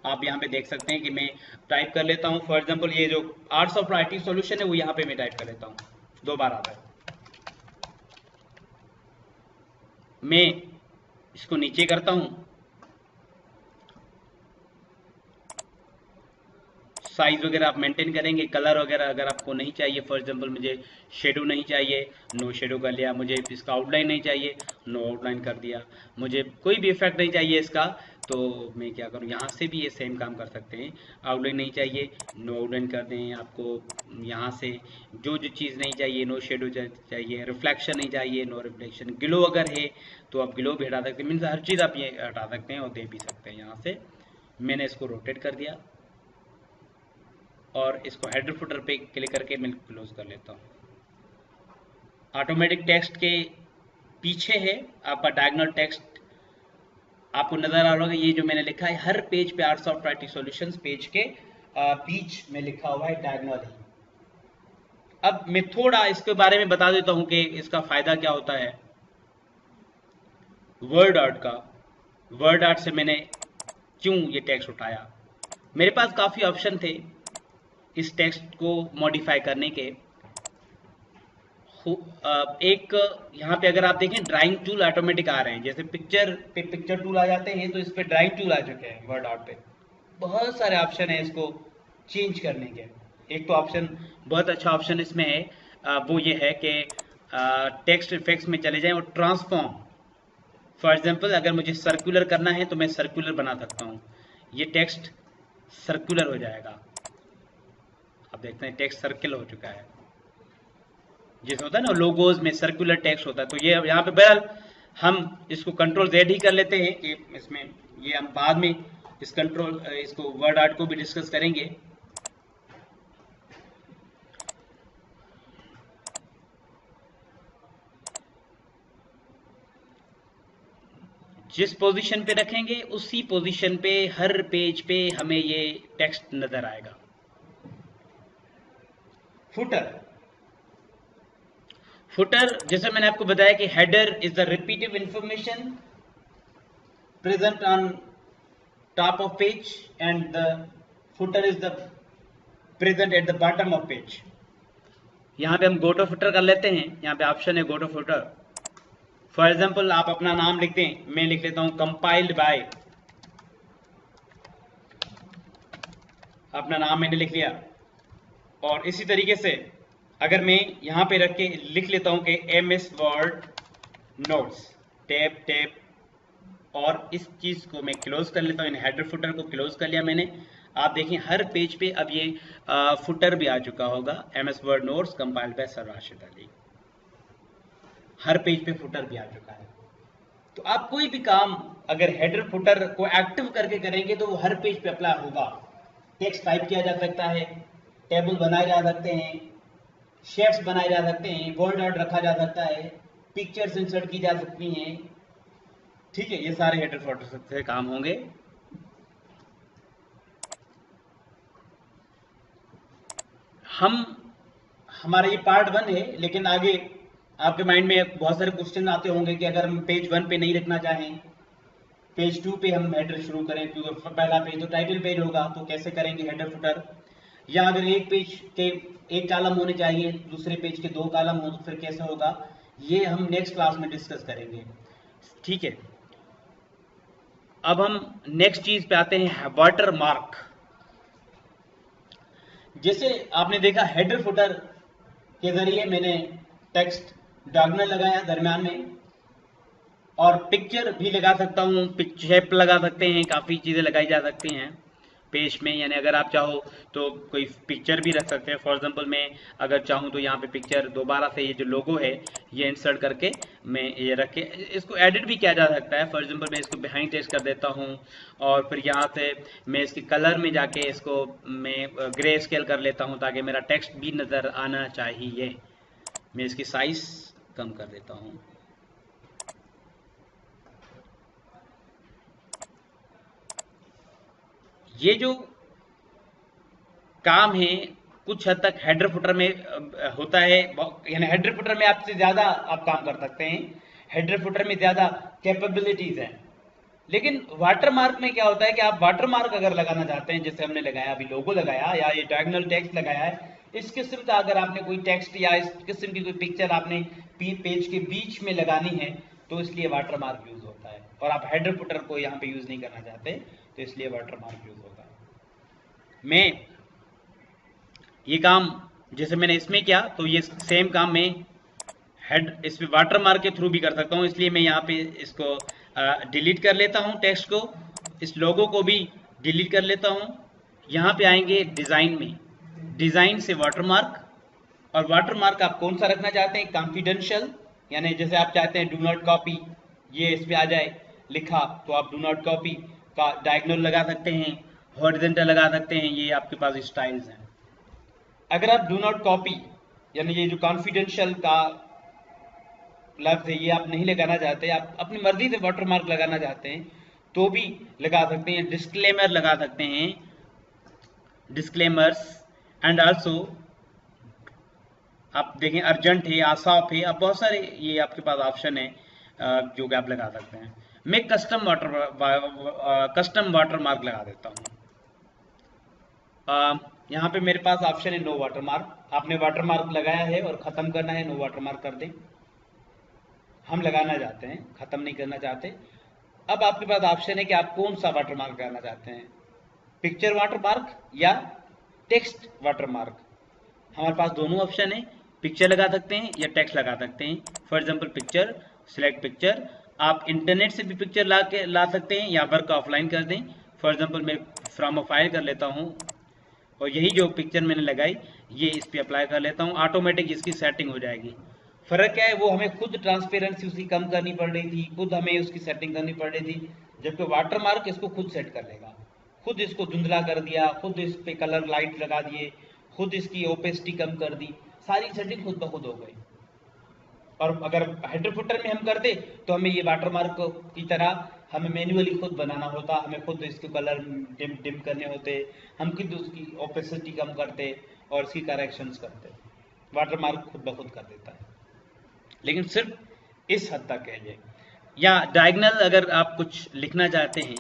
Speaker 1: आप यहाँ पे देख सकते हैं कि मैं टाइप कर लेता हूँ। फॉर एग्जाम्पल ये जो आर्ट्स ऑफ राइटिंग सॉल्यूशन है वो यहाँ पे मैं टाइप कर लेता हूँ, 2 बार आता है। मैं इसको नीचे करता हूँ, साइज वगैरह आप मेंटेन करेंगे। कलर वगैरह अगर आपको नहीं चाहिए, फॉर एग्जांपल मुझे शेडो नहीं चाहिए, नो शेडो कर लिया। मुझे इसका आउटलाइन नहीं चाहिए, नो आउटलाइन कर दिया। मुझे कोई भी इफेक्ट नहीं चाहिए इसका, तो मैं क्या करूँ, यहाँ से भी ये सेम काम कर सकते हैं। आउटलाइन नहीं चाहिए, नो आउटलाइन कर दें। आपको यहाँ से जो चीज़ नहीं चाहिए, नो शेडो चाहिए, रिफ्लेक्शन नहीं चाहिए, नो रिफ्लेक्शन। ग्लो अगर है तो आप ग्लो भी हटा सकते हैं, मीन्स हर चीज़ आप ये हटा सकते हैं और दे भी सकते हैं। यहाँ से मैंने इसको रोटेट कर दिया और इसको हेडर फुटर पे क्लिक करके मैं क्लोज कर लेता हूँ। ऑटोमेटिक टेक्स्ट के पीछे है आपका डायगोनल टेक्स्ट, आपको नजर आ रहा होगा। ये जो मैंने लिखा है हर पेज पे arts of writing solutions page के बीच में लिखा हुआ है डायगोनल ही। अब मैं थोड़ा इसके बारे में बता देता हूं कि इसका फायदा क्या होता है वर्ड आर्ट का। वर्ड आर्ट से मैंने क्यों ये टेक्स्ट उठाया, मेरे पास काफी ऑप्शन थे इस टेक्स्ट को मॉडिफाई करने के। एक यहाँ पे अगर आप देखें ड्राइंग टूल ऑटोमेटिक आ रहे हैं, जैसे पिक्चर पे पिक्चर टूल आ जाते हैं तो इस पे ड्राइंग टूल आ चुके हैं। वर्ड आर्ट पे बहुत सारे ऑप्शन है इसको चेंज करने के। एक तो ऑप्शन बहुत अच्छा ऑप्शन इसमें है, वो ये है कि टेक्स्ट इफेक्ट्स में चले जाएं और ट्रांसफॉर्म। फॉर एग्जांपल अगर मुझे सर्कुलर करना है तो मैं सर्कुलर बना सकता हूँ, ये टेक्स्ट सर्कुलर हो जाएगा। आप देखते हैं टेक्स्ट सर्किल हो चुका है, जैसे होता है ना लोगोज में सर्कुलर टेक्स्ट होता है। तो ये यहाँ पे बहरहाल हम इसको कंट्रोल Z ही कर लेते हैं कि इसमें ये हम बाद में इसको वर्ड आर्ट को भी डिस्कस करेंगे। जिस पोजीशन पे रखेंगे उसी पोजीशन पे हर पेज पे हमें ये टेक्स्ट नजर आएगा। फुटर जैसे मैंने आपको बताया कि header is the repetitive information present on top of page and the footer is the present at the bottom of page. यहां पे हम गो टू फुटर कर लेते हैं। यहाँ पे ऑप्शन है go to footer. For example आप अपना नाम लिख दें, मैं लिख लेता हूं कंपाइल्ड बाय, अपना नाम मैंने लिख लिया। और इसी तरीके से अगर मैं यहां पे रख के लिख लेता हूं कि MS वर्ड नोट्स टैब और इस चीज को मैं क्लोज कर लेता हूं, इन हेडर फुटर को क्लोज कर लिया मैंने। आप देखें हर पेज पे अब ये फुटर भी आ चुका होगा, MS word notes compiled bye sir Rashid Ali, हर पेज पे फुटर भी आ चुका है। तो आप कोई भी काम अगर हेडर फुटर को एक्टिव करके करेंगे तो वो हर पेज पे अप्लाई होगा। टेक्स्ट टाइप किया जा सकता है, टेबल बनाए जा सकते हैं, शेप्स बनाए जा सकते हैं, वर्ड आर्ट रखा जा सकता है, पिक्चर्स इंसर्ट की जा सकती हैं। ठीक है, ये सारे हेडर फुटर से काम होंगे। हमारा ये पार्ट 1 है, लेकिन आगे आपके माइंड में बहुत सारे क्वेश्चन आते होंगे कि अगर हम पेज 1 पे नहीं रखना चाहें, पेज 2 पे हम हेडर शुरू करें, क्योंकि पहला पेज तो टाइटल पेज होगा, तो कैसे करेंगे हेडर फुटर। या अगर एक पेज के एक कॉलम होने चाहिए, दूसरे पेज के 2 कॉलम हो, तो फिर कैसे होगा, ये हम नेक्स्ट क्लास में डिस्कस करेंगे। ठीक है, अब हम नेक्स्ट चीज पे आते हैं, वाटर मार्क। जैसे आपने देखा हेडर फुटर के जरिए मैंने टेक्स्ट डायगोनल लगाया दरम्यान में, और पिक्चर भी लगा सकता हूँ, शेप लगा सकते हैं, काफ़ी चीज़ें लगाई जा सकती हैं पेज में। यानी अगर आप चाहो तो कोई पिक्चर भी रख सकते हैं। फॉर एग्जांपल मैं अगर चाहूँ तो यहाँ पे पिक्चर दोबारा से ये जो लोगो है ये इंसर्ट करके मैं ये रख के इसको एडिट भी किया जा सकता है। फॉर एग्जांपल मैं इसको बिहाइंड टेक्स्ट कर देता हूँ, और फिर यहाँ से मैं इसके कलर में जाके इसको मैं ग्रे स्केल कर लेता हूँ ताकि मेरा टेक्स्ट भी नज़र आना चाहिए। मैं इसकी साइज कम कर देता हूँ। ये जो काम है कुछ हद तक हेडर फुटर में होता है, यानी हेडर फुटर में आपसे ज्यादा आप काम कर सकते हैं, हेडर फुटर में ज्यादा कैपेबिलिटीज हैं। लेकिन वाटरमार्क में क्या होता है कि आप वाटरमार्क अगर लगाना चाहते हैं, जैसे हमने लगाया अभी लोगो लगाया या ये डायगोनल टेक्स्ट लगाया है, इस किस्म का अगर आपने कोई टेक्स्ट या इस किस्म की कोई पिक्चर आपने पेज के बीच में लगानी है तो इसलिए वाटरमार्क यूज होता है। और आप हेडर फुटर को यहाँ पे यूज नहीं करना चाहते तो इसलिए वाटरमार्क यूज होता है। मैं ये काम जैसे मैंने इसमें किया तो ये सेम काम मैं इसमें वाटरमार्क के थ्रू भी कर सकता हूँ, इसलिए मैं यहाँ पे इसको डिलीट कर लेता हूँ, टेक्स्ट को, इस लोगो को भी डिलीट कर लेता हूँ। यहाँ पे आएंगे डिज़ाइन में, डिज़ाइन से वाटरमार्क, और वाटरमार्क आप कौन सा रखना चाहते हैं, कॉन्फिडेंशियल, यानी जैसे आप चाहते हैं डू नॉट कॉपी, ये इस पे आ जाए लिखा तो आप डू नॉट कॉपी का डायगोनल लगा सकते हैं, हॉरिजॉन्टल लगा सकते हैं, ये आपके पास स्टाइल्स हैं। अगर आप डू नॉट कॉपी यानी ये जो कॉन्फिडेंशियल का लफ्ज है ये आप नहीं लगाना चाहते, आप अपनी मर्जी से वाटरमार्क लगाना चाहते हैं तो भी लगा सकते हैं। डिस्क्लेमर लगा सकते हैं, डिस्क्लेमर्स, एंड आल्सो आप देखें अर्जेंट है, आसाफ है, आप बहुत सारे ये आपके पास ऑप्शन है जो कि आप लगा सकते हैं। मैं कस्टम वाटरमार्क लगा देता हूँ। यहाँ पे मेरे पास ऑप्शन है नो वाटरमार्क। आपने वाटरमार्क लगाया है और ख़त्म करना है, नो वाटरमार्क कर दें। हम लगाना चाहते हैं, ख़त्म नहीं करना चाहते। अब आपके पास ऑप्शन है कि आप कौन सा वाटरमार्क लगाना चाहते हैं, पिक्चर वाटरमार्क या टेक्स्ट वाटरमार्क। हमारे पास दोनों ऑप्शन है, पिक्चर लगा सकते हैं या टेक्स्ट लगा सकते हैं। For example picture, select picture, आप इंटरनेट से भी पिक्चर ला सकते हैं या वर्क ऑफलाइन कर दें। फॉर एग्जाम्पल मैं फ्रॉम अ फाइल कर लेता हूँ और यही जो पिक्चर मैंने लगाई ये इस पर अप्लाई कर लेता हूँ, ऑटोमेटिक इसकी सेटिंग हो जाएगी। फर्क क्या है, वो हमें खुद ट्रांसपेरेंसी उसकी कम करनी पड़ रही थी, खुद हमें उसकी सेटिंग करनी पड़ रही थी, जबकि वाटरमार्क इसको खुद सेट कर लेगा। खुद इसको धुंधला कर दिया, खुद इस पे कलर लाइट लगा दिए, खुद इसकी ओपेसिटी कम कर दी, सारी सेटिंग खुद ब खुद हो गई। और अगर हेडर फुटर में हम करते तो हमें ये वाटरमार्क की तरह हमें मैन्युअली खुद बनाना होता, हमें खुद इसके कलर डिम करने होते, हम खुद उसकी ओपेसिटी कम करते और इसकी करेक्शंस करते। वाटरमार्क खुद ब खुद कर देता है, लेकिन सिर्फ इस हद तक है ये। या डायगनल अगर आप कुछ लिखना चाहते हैं,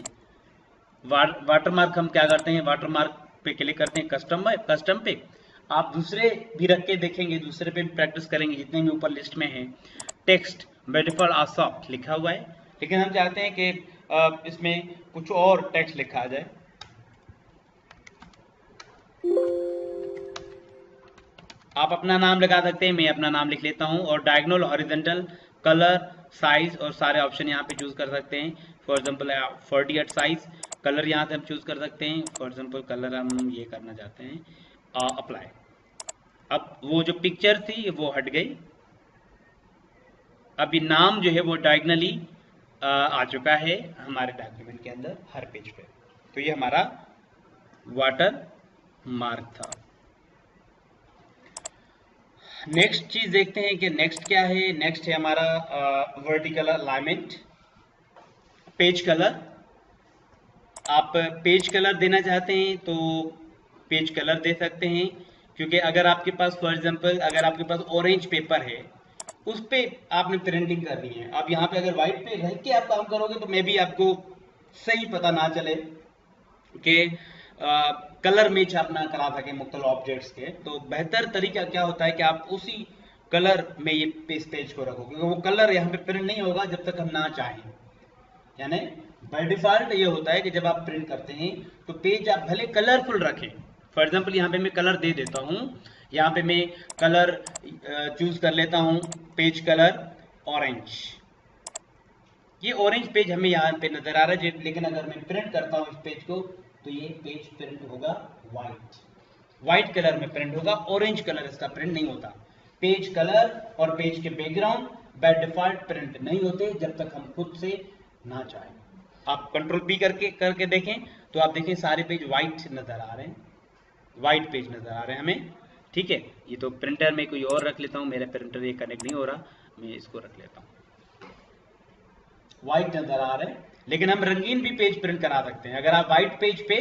Speaker 1: वाटरमार्क हम क्या करते हैं, वाटरमार्क पे क्लिक करते हैं कस्टम पे, आप दूसरे भी रख के देखेंगे, दूसरे पे भी प्रैक्टिस करेंगे जितने भी ऊपर लिस्ट में है। टेक्स्ट बाय डिफॉल्ट आसॉफ्ट लिखा हुआ है, लेकिन हम चाहते हैं कि इसमें कुछ और टेक्स्ट लिखा आ जाए। आप अपना नाम लगा सकते हैं, मैं अपना नाम लिख लेता हूं, और डायगोनल, हॉरिजॉन्टल, कलर, साइज और सारे ऑप्शन यहाँ पे चूज कर सकते हैं। फॉर एग्जांपल 48 साइज, कलर यहाँ से हम चूज कर सकते हैं। फॉर एग्जांपल कलर हम ये करना चाहते हैं अप्लाई। अब वो जो पिक्चर थी वो हट गई, अभी नाम जो है वो डायगनली आ चुका है हमारे डॉक्यूमेंट के अंदर हर पेज पे। तो ये हमारा वाटर मार्क था। नेक्स्ट चीज देखते हैं कि नेक्स्ट क्या है। नेक्स्ट है हमारा वर्टिकल अलाइनमेंट, पेज कलर। आप पेज कलर देना चाहते हैं तो पेज कलर दे सकते हैं, क्योंकि अगर आपके पास फॉर एग्जांपल अगर आपके पास ऑरेंज पेपर है, उस पे आपने प्रिंटिंग करनी है। अब यहाँ पे अगर व्हाइट पे रह के आप काम करोगे तो मे भी आपको सही पता ना चले कि कलर मैच आप ना करा सके मुख्तलिफ ऑब्जेक्ट्स के। तो बेहतर तरीका क्या होता है कि आप उसी कलर में ये पेज को रखो, क्योंकि वो कलर यहाँ पे प्रिंट नहीं होगा जब तक हम ना चाहें। यानी बाय डिफॉल्ट ये होता है कि जब आप प्रिंट करते हैं तो पेज आप भले कलरफुल रखें। फॉर एग्जांपल यहाँ पे मैं कलर दे देता हूँ, यहाँ पे मैं कलर चूज कर लेता हूँ, पेज कलर ऑरेंज। ये ऑरेंज पेज हमें यहाँ पे नजर आ रहा है, लेकिन अगर मैं प्रिंट करता हूँ इस पेज को तो ये पेज प्रिंट होगा व्हाइट कलर में प्रिंट होगा, ऑरेंज कलर इसका प्रिंट नहीं होता। पेज कलर और पेज के बैकग्राउंड बाय डिफॉल्ट प्रिंट नहीं होते जब तक हम खुद से ना चाहें। आप कंट्रोल पी करके देखें तो आप देखें सारे पेज व्हाइट नजर आ रहे हैं, व्हाइट पेज नजर आ रहे हैं हमें। ठीक है, ये तो प्रिंटर में कोई और रख लेता हूं, मेरा प्रिंटर ये कनेक्ट नहीं हो रहा, मैं इसको रख लेता हूं। व्हाइट नजर आ रहे हैं, लेकिन हम रंगीन भी पेज प्रिंट करा सकते हैं। अगर आप व्हाइट पेज पे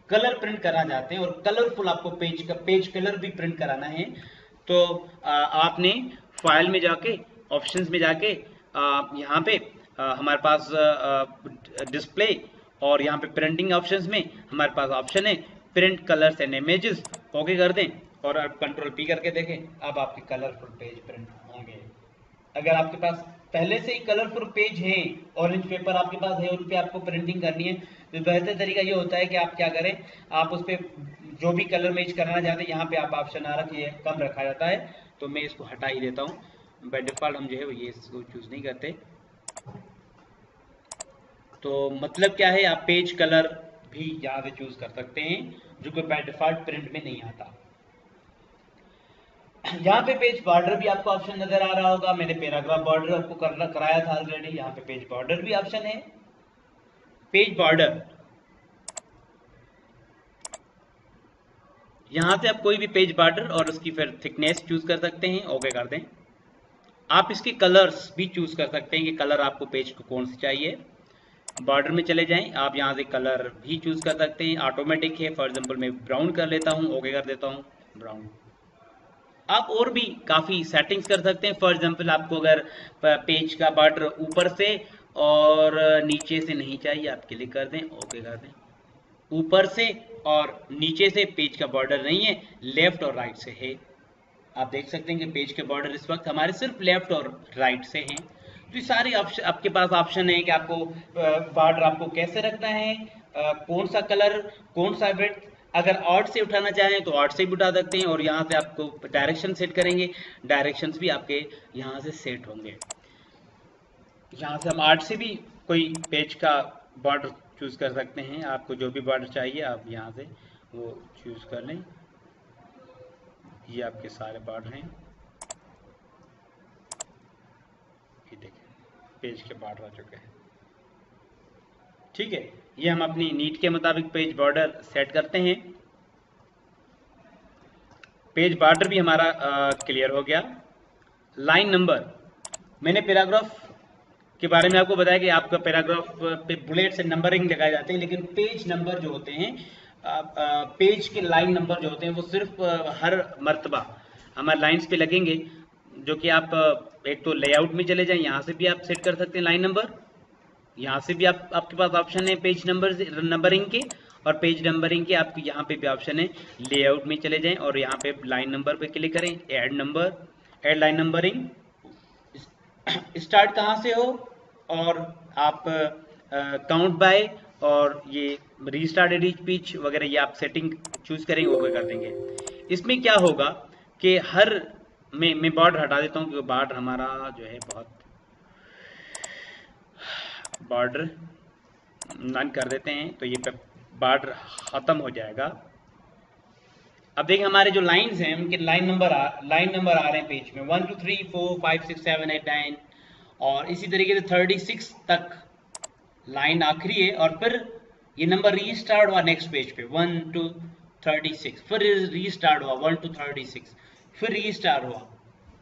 Speaker 1: कलर प्रिंट करना चाहते हैं और कलरफुल आपको पेज कलर भी प्रिंट कराना है, तो आपने फाइल में जाके ऑप्शंस में जाके यहाँ पे हमारे पास डिस्प्ले और यहाँ पे प्रिंटिंग ऑप्शंस में हमारे पास ऑप्शन है print colours and images. Okay कर दें और आप कंट्रोल पी करके देखें, अब आपके कलरफुल पेज प्रिंट होंगे। अगर आपके पास पहले से ही कलरफुल पेज है, ऑरेंज पेपर आपके पास है, उन पे आपको प्रिंटिंग करनी है, तो बेहतर तरीका ये होता है कि आप क्या करें, आप उस पर जो भी कलर मैच कराना चाहते हैं यहाँ पे आप ऑप्शन आ रखिए, कम रखा जाता है, तो मैं इसको हटा ही देता हूँ। बाय डिफॉल्ट हम जो है ये इसको चूज नहीं करते। तो मतलब क्या है, आप पेज कलर भी यहाँ से चूज कर सकते हैं, जो कि बाय डिफॉल्ट प्रिंट में नहीं आता। यहाँ पे पेज बॉर्डर भी आपको ऑप्शन नजर आ रहा होगा, मैंने पैराग्राफ बॉर्डर आपको कराया था ऑलरेडी। यहाँ पे पेज बॉर्डर भी ऑप्शन है। पेज बॉर्डर, यहाँ से आप कोई भी पेज बॉर्डर और उसकी फिर थिकनेस चूज कर सकते हैं। ओके कर दें। आप इसके कलर्स भी चूज कर सकते हैं कि कलर आपको पेज को कौन सा चाहिए। बॉर्डर में चले जाएं, आप यहाँ से कलर भी चूज कर सकते हैं, ऑटोमेटिक है। फॉर एग्जांपल मैं ब्राउन कर लेता हूँ, ओके कर देता हूँ, ब्राउन। आप और भी काफी सेटिंग्स कर सकते हैं। फॉर एग्जांपल आपको अगर पेज का बॉर्डर ऊपर से और नीचे से नहीं चाहिए, आप क्लिक कर दें, ओके कर दें। ऊपर से और नीचे से पेज का बॉर्डर नहीं है, लेफ्ट और राइट से है। आप देख सकते हैं कि पेज के बॉर्डर इस वक्त हमारे सिर्फ लेफ्ट और राइट से हैं। तो ये सारे ऑप्शन आपके पास ऑप्शन है कि आपको बॉर्डर आपको कैसे रखना है, कौन सा कलर, कौन सा विड्थ। अगर ऑड से उठाना चाहें तो ऑड से भी उठा सकते हैं, और यहाँ से आपको डायरेक्शन सेट करेंगे, डायरेक्शंस भी आपके यहाँ से सेट होंगे। यहाँ से हम आर्ट से भी कोई पेज का बॉर्डर चूज कर सकते हैं। आपको जो भी बॉर्डर चाहिए आप यहाँ से वो चूज कर लें। ये आपके सारे बॉर्डर हैं। ये देखिए पेज के बॉर्डर आ चुके हैं। ठीक है, ये हम अपनी नीड के मुताबिक पेज बॉर्डर सेट करते हैं। पेज बॉर्डर भी हमारा क्लियर हो गया। लाइन नंबर, मैंने पैराग्राफ के बारे में आपको बताया कि आपका पैराग्राफ पे बुलेट से नंबरिंग लगाए जाते हैं, लेकिन पेज नंबर जो होते हैं, पेज के लाइन नंबर जो होते हैं वो सिर्फ हर मर्तबा हमारे लाइंस पे लगेंगे, जो कि आप एक तो लेआउट में चले जाएं, यहाँ से भी आप सेट कर सकते हैं लाइन नंबर, यहाँ से भी आपके पास ऑप्शन है पेज नंबर नंबरिंग के, और पेज नंबरिंग के आपके यहाँ पे भी ऑप्शन है लेआउट में चले जाएं और यहाँ पे लाइन नंबर पे क्लिक करें, add number, add line numbering. Start कहाँ से हो, और आप काउंट बाय और ये रीस्टार्ट एडिट पिच वगैरह ये आप सेटिंग चूज करेंगे, ओके कर देंगे। इसमें क्या होगा कि हर मैं बॉर्डर हटा देता हूँ क्योंकि बॉर्डर हमारा जो है बहुत, बॉर्डर नन कर देते हैं तो ये बॉर्डर खत्म हो जाएगा। अब देखिए हमारे जो लाइंस हैं उनके लाइन नंबर आ रहे हैं पेज में 1 2 3 4 5 6 7 8 9 और इसी तरीके से 36 तक लाइन आखिरी है, और फिर ये नंबर रीस्टार्ट हुआ नेक्स्ट पेज पे 1 to 36, फिर रीस्टार्ट हुआ 1 to 36, फिर रीस्टार्ट हुआ।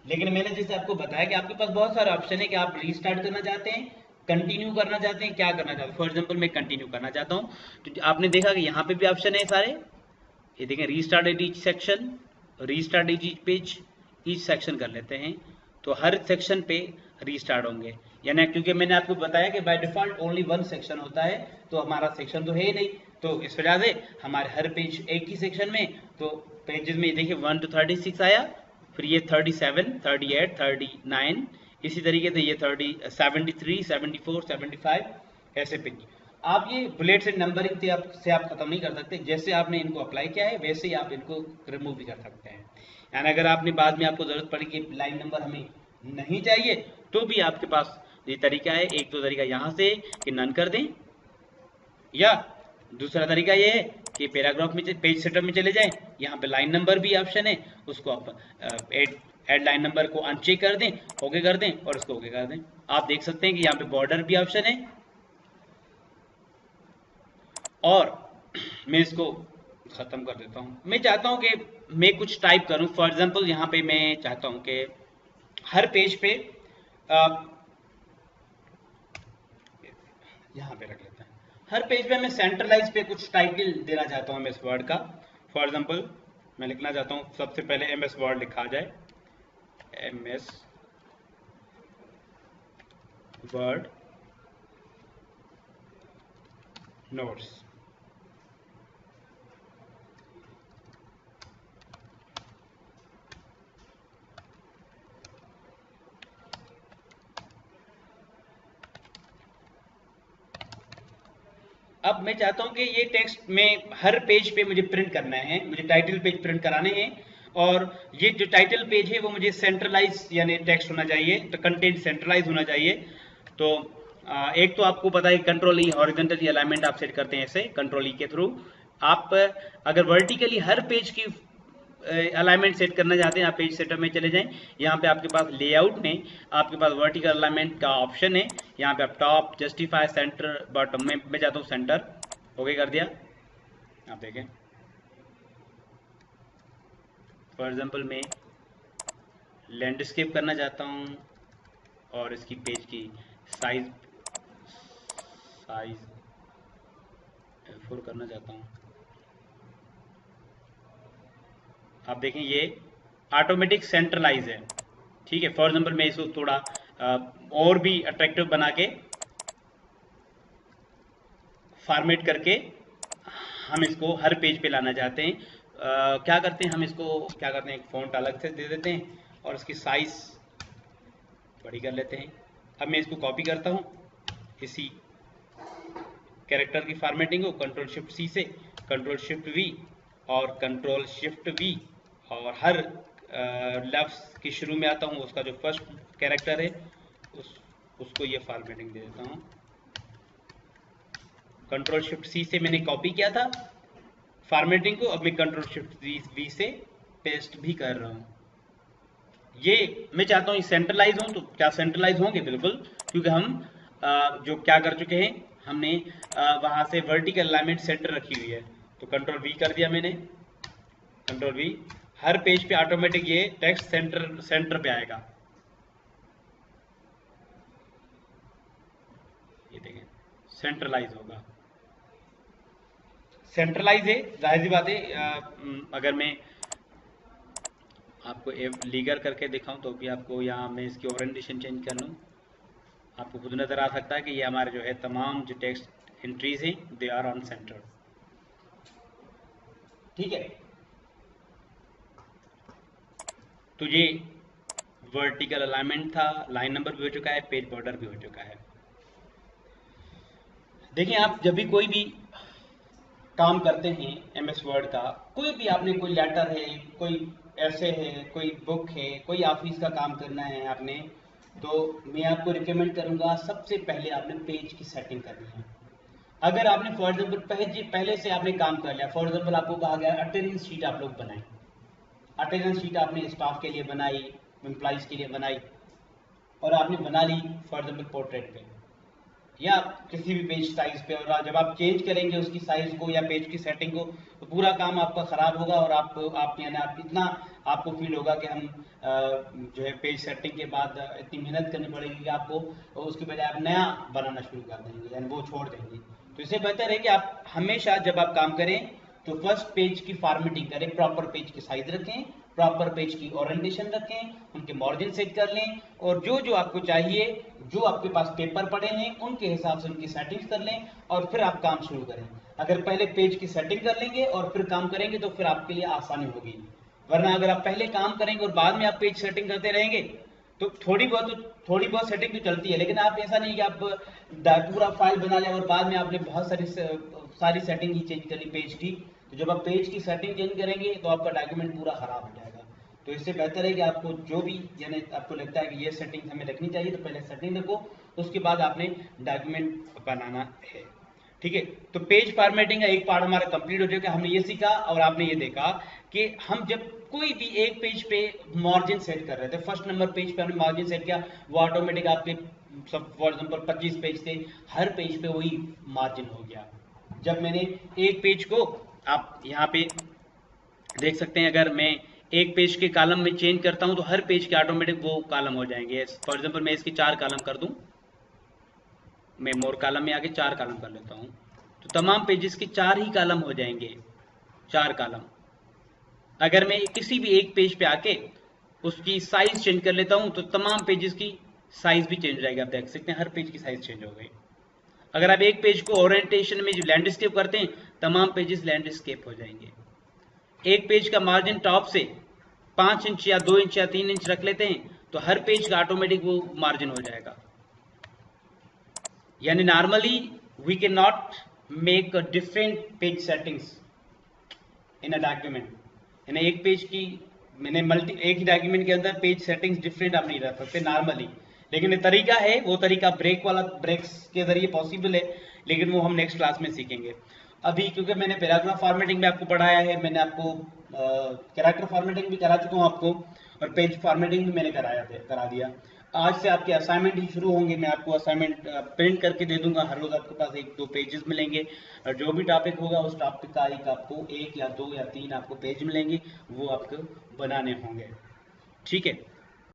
Speaker 1: लेकिन मैंने जैसे आपको बताया कि आपके पास बहुत सारे ऑप्शन है कि आप रीस्टार्ट करना चाहते हैं, कंटिन्यू करना चाहते हैं, क्या करना चाहते हैं। फॉर एग्जाम्पल मैं कंटिन्यू करना चाहता हूँ, तो आपने देखा कि यहाँ पे भी ऑप्शन है सारे, ये देखें restart at each section, restart at each page, each section कर लेते हैं तो हर सेक्शन पे रीस्टार्ट होंगे। यानी क्योंकि मैंने आपको बताया कि बाय डिफॉल्ट ओनली 1 सेक्शन होता है, तो हमारा सेक्शन तो है ही नहीं, तो इस वजह से हमारे हर पेज एक ही सेक्शन में, तो पेजेस में देखिए 1 to 36 आया, फिर ये 37 38 39, इसी तरीके से ये 30 73 74 75 ऐसे पेज। आप ये बुलेट से नंबरिंग से आप खत्म नहीं कर सकते, जैसे आपने इनको अप्लाई किया है वैसे ही आप इनको रिमूव भी कर सकते हैं। यानी अगर आपने बाद में आपको जरूरत पड़ी कि लाइन नंबर हमें नहीं चाहिए तो भी आपके पास ये तरीका है। एक तो तरीका यहाँ से कि नन कर दें, या दूसरा तरीका ये है कि पैराग्राफ में पेज सेटअप में चले जाएं, यहाँ पे लाइन नंबर भी ऑप्शन है, उसको आप ऐड लाइन नंबर को अनचेक कर दें, ओके कर दें और इसको ओके कर दें। आप देख सकते हैं कि यहाँ पे बॉर्डर भी ऑप्शन है, और मैं इसको खत्म कर देता हूँ। मैं चाहता हूँ कि मैं कुछ टाइप करूँ, फॉर एग्जांपल यहाँ पे मैं चाहता हूँ कि हर पेज पे यहाँ पे रख लेते हैं, हर पेज पे मैं सेंट्रलाइज पे कुछ टाइटल देना चाहता हूँ एमएस वर्ड का। फॉर एग्जांपल मैं लिखना चाहता हूँ सबसे पहले एमएस वर्ड लिखा जाए, एमएस वर्ड नोट्स। अब मैं चाहता हूं कि ये टेक्स्ट में हर पेज पे मुझे प्रिंट करना है, मुझे टाइटल पेज प्रिंट कराने हैं, और ये जो टाइटल पेज है वो मुझे सेंट्रलाइज यानी टेक्स्ट होना चाहिए, तो कंटेंट सेंट्रलाइज होना चाहिए। तो एक तो आपको पता है कंट्रोल ई हॉरिजॉन्टली अलाइनमेंट आप सेट करते हैं, ऐसे कंट्रोल ई के थ्रू। आप अगर वर्टिकली हर पेज की अलाइनमेंट सेट करना चाहते हैं, आप पेज सेटअप में चले जाएं, यहाँ पे आपके पास लेआउट में आपके पास वर्टिकल अलाइनमेंट का ऑप्शन है, यहाँ पे आप टॉप, जस्टिफाई, सेंटर, बॉटम में मैं चाहता हूँ सेंटर, ओके कर दिया। आप देखें फॉर एग्जांपल मैं लैंडस्केप करना चाहता हूँ और इसकी पेज की साइज F4 करना चाहता हूँ। आप देखें ये ऑटोमेटिक सेंट्रलाइज है, ठीक है। फॉर एग्जांपल मैं इसको थोड़ा और भी अट्रैक्टिव बना के फॉर्मेट करके हम इसको हर पेज पे लाना चाहते हैं। क्या करते हैं, हम इसको क्या करते हैं, एक फॉन्ट अलग से दे देते हैं और इसकी साइज बड़ी कर लेते हैं। अब मैं इसको कॉपी करता हूँ, इसी कैरेक्टर की फॉर्मेटिंग को कंट्रोल शिफ्ट सी से कंट्रोल शिफ्ट वी और कंट्रोल शिफ्ट वी, और हर लफ्ज़ के शुरू में आता हूँ, उसका जो फर्स्ट कैरेक्टर है उसको ये फॉर्मेटिंग दे देता हूँ। कंट्रोल शिफ्ट सी से मैंने कॉपी किया था फॉर्मेटिंग को, अब मैं कंट्रोल शिफ्ट वी से पेस्ट भी कर रहा हूँ। ये मैं चाहता हूँ सेंट्रलाइज हो, तो क्या सेंट्रलाइज होंगे? बिल्कुल, क्योंकि हम जो क्या कर चुके हैं, हमने वहां से वर्टिकल अलाइनमेंट सेंटर रखी हुई है। तो कंट्रोल वी कर दिया मैंने, कंट्रोल वी, हर पेज पे ऑटोमेटिक ये टेक्स्ट सेंटर पे आएगा। ये देखें सेंट्रलाइज होगा, सेंट्रलाइज है, जाहिर सी बात है। अगर मैं आपको लीगर करके दिखाऊं तो भी आपको यहाँ मैं इसकी ओरिएंटेशन चेंज कर लूँ, आपको खुद नज़र आ सकता है कि ये हमारे जो है तमाम जो टेक्स्ट एंट्रीज हैं दे आर ऑन सेंटर। ठीक है, तो ये वर्टिकल अलाइनमेंट था, लाइन नंबर भी हो चुका है, पेज बॉर्डर भी हो चुका है। देखिए आप जब भी कोई भी काम करते हैं एमएस वर्ड का, कोई भी आपने कोई लेटर है, कोई ऐसे है, कोई बुक है, कोई ऑफिस का काम करना है आपने, तो मैं आपको रिकमेंड करूंगा सबसे पहले आपने पेज की सेटिंग करनी है। अगर आपने फॉर एग्जाम्पल पहले से आपने काम कर लिया, फॉर एग्जाम्पल आपको कहा गया अटेंडेंस शीट आप लोग बनाएं, अटेंडेंस शीट आपने स्टाफ के लिए बनाई, एम्प्लॉइज के लिए बनाई, और आपने बना ली फॉर एग्जाम्पल पोर्ट्रेट पे या किसी भी पेज साइज पे, और जब आप चेंज करेंगे उसकी साइज को या पेज की सेटिंग को, तो पूरा काम आपका खराब होगा, और आप यानी आप इतना आपको फील होगा कि हम जो है पेज सेटिंग के बाद इतनी मेहनत करनी पड़ेगी कि आपको, उसके बजाय आप नया बनाना शुरू कर देंगे, यानी वो छोड़ देंगे। तो इससे बेहतर है कि आप हमेशा जब आप काम करें तो फर्स्ट पेज की फॉर्मेटिंग करें, प्रॉपर पेज की साइज रखें, प्रॉपर पेज की ओरिएंटेशन रखें, उनके मार्जिन सेट कर लें, और जो जो आपको चाहिए, जो आपके पास पेपर पड़े हैं उनके हिसाब से उनकी सेटिंग्स कर लें, और फिर आप काम शुरू करें। अगर पहले पेज की सेटिंग कर लेंगे और फिर काम करेंगे तो फिर आपके लिए आसानी होगी, वरना अगर आप पहले काम करेंगे और बाद में आप पेज सेटिंग करते रहेंगे तो थोड़ी बहुत सेटिंग तो चलती है, लेकिन आप ऐसा नहीं कि आप पूरा फाइल बना लें और बाद में आपने बहुत सारी सेटिंग ही चेंज करी पेज की, तो जब आप पेज की सेटिंग चेंज करेंगे तो आपका डॉक्यूमेंट पूरा खराब हो जाएगा। तो इससे बेहतर है कि आपको जो भी यानी आपको लगता है कि ये सेटिंग हमें रखनी चाहिए, तो पहले सेटिंग रखो, उसके बाद आपने डॉक्यूमेंट बनाना है। ठीक है, तो पेज फॉर्मेटिंग का एक पार्ट हमारा कंप्लीट हो चुका है, हमने ये सीखा और आपने ये देखा कि हम जब कोई भी एक पेज पे मार्जिन सेट कर रहे थे, फर्स्ट नंबर पेज पे हमने मार्जिन सेट किया, वो ऑटोमेटिक आपके सब फॉर एग्जाम्पल 25 पेज थे, हर पेज पे वही मार्जिन हो गया। जब मैंने एक पेज को, आप यहाँ पे देख सकते हैं, अगर मैं एक पेज के कॉलम में चेंज करता हूं तो हर पेज के ऑटोमेटिक वो कॉलम हो जाएंगे। फॉर एग्जांपल मैं इसकी 4 कॉलम कर दूं, मैं मोर कॉलम में आके 4 कॉलम कर लेता हूं, तो तमाम पेजेस के 4 ही कॉलम हो जाएंगे, 4 कॉलम। अगर मैं किसी भी एक पेज पे आके उसकी साइज चेंज कर लेता हूं तो तमाम पेजेस की साइज भी चेंज हो जाएगी। आप देख सकते हैं हर पेज की साइज चेंज हो गई। अगर आप एक पेज को ओरिएंटेशन में जो लैंडस्केप करते हैं, तमाम पेजेस लैंडस्केप हो जाएंगे। एक पेज का मार्जिन टॉप से 5 इंच या 2 इंच या 3 इंच रख लेते हैं तो हर पेज का ऑटोमेटिक वो मार्जिन हो जाएगा। यानी normally we can not make different page settings in a document. यानी एक पेज की मैंने एक ही डॉक्यूमेंट के अंदर पेज सेटिंग्स डिफरेंट आप नहीं रख सकते नॉर्मली, लेकिन ये तरीका है, वो तरीका ब्रेक्स के जरिए पॉसिबल है, लेकिन वो हम नेक्स्ट क्लास में सीखेंगे। अभी क्योंकि मैंने पैराग्राफ फॉर्मेटिंग में आपको पढ़ाया है, मैंने आपको कैरेक्टर फॉर्मेटिंग भी करा चुका हूँ आपको, और पेज फॉर्मेटिंग भी मैंने करा दिया। आज से आपके असाइनमेंट ही शुरू होंगे, मैं आपको असाइनमेंट प्रिंट करके दे दूंगा, हर रोज आपके पास 1-2 पेजेस मिलेंगे, और जो भी टॉपिक होगा उस टॉपिक का एक आपको 1 या 2 या 3 आपको पेज मिलेंगे, वो आपको बनाने होंगे। ठीक है।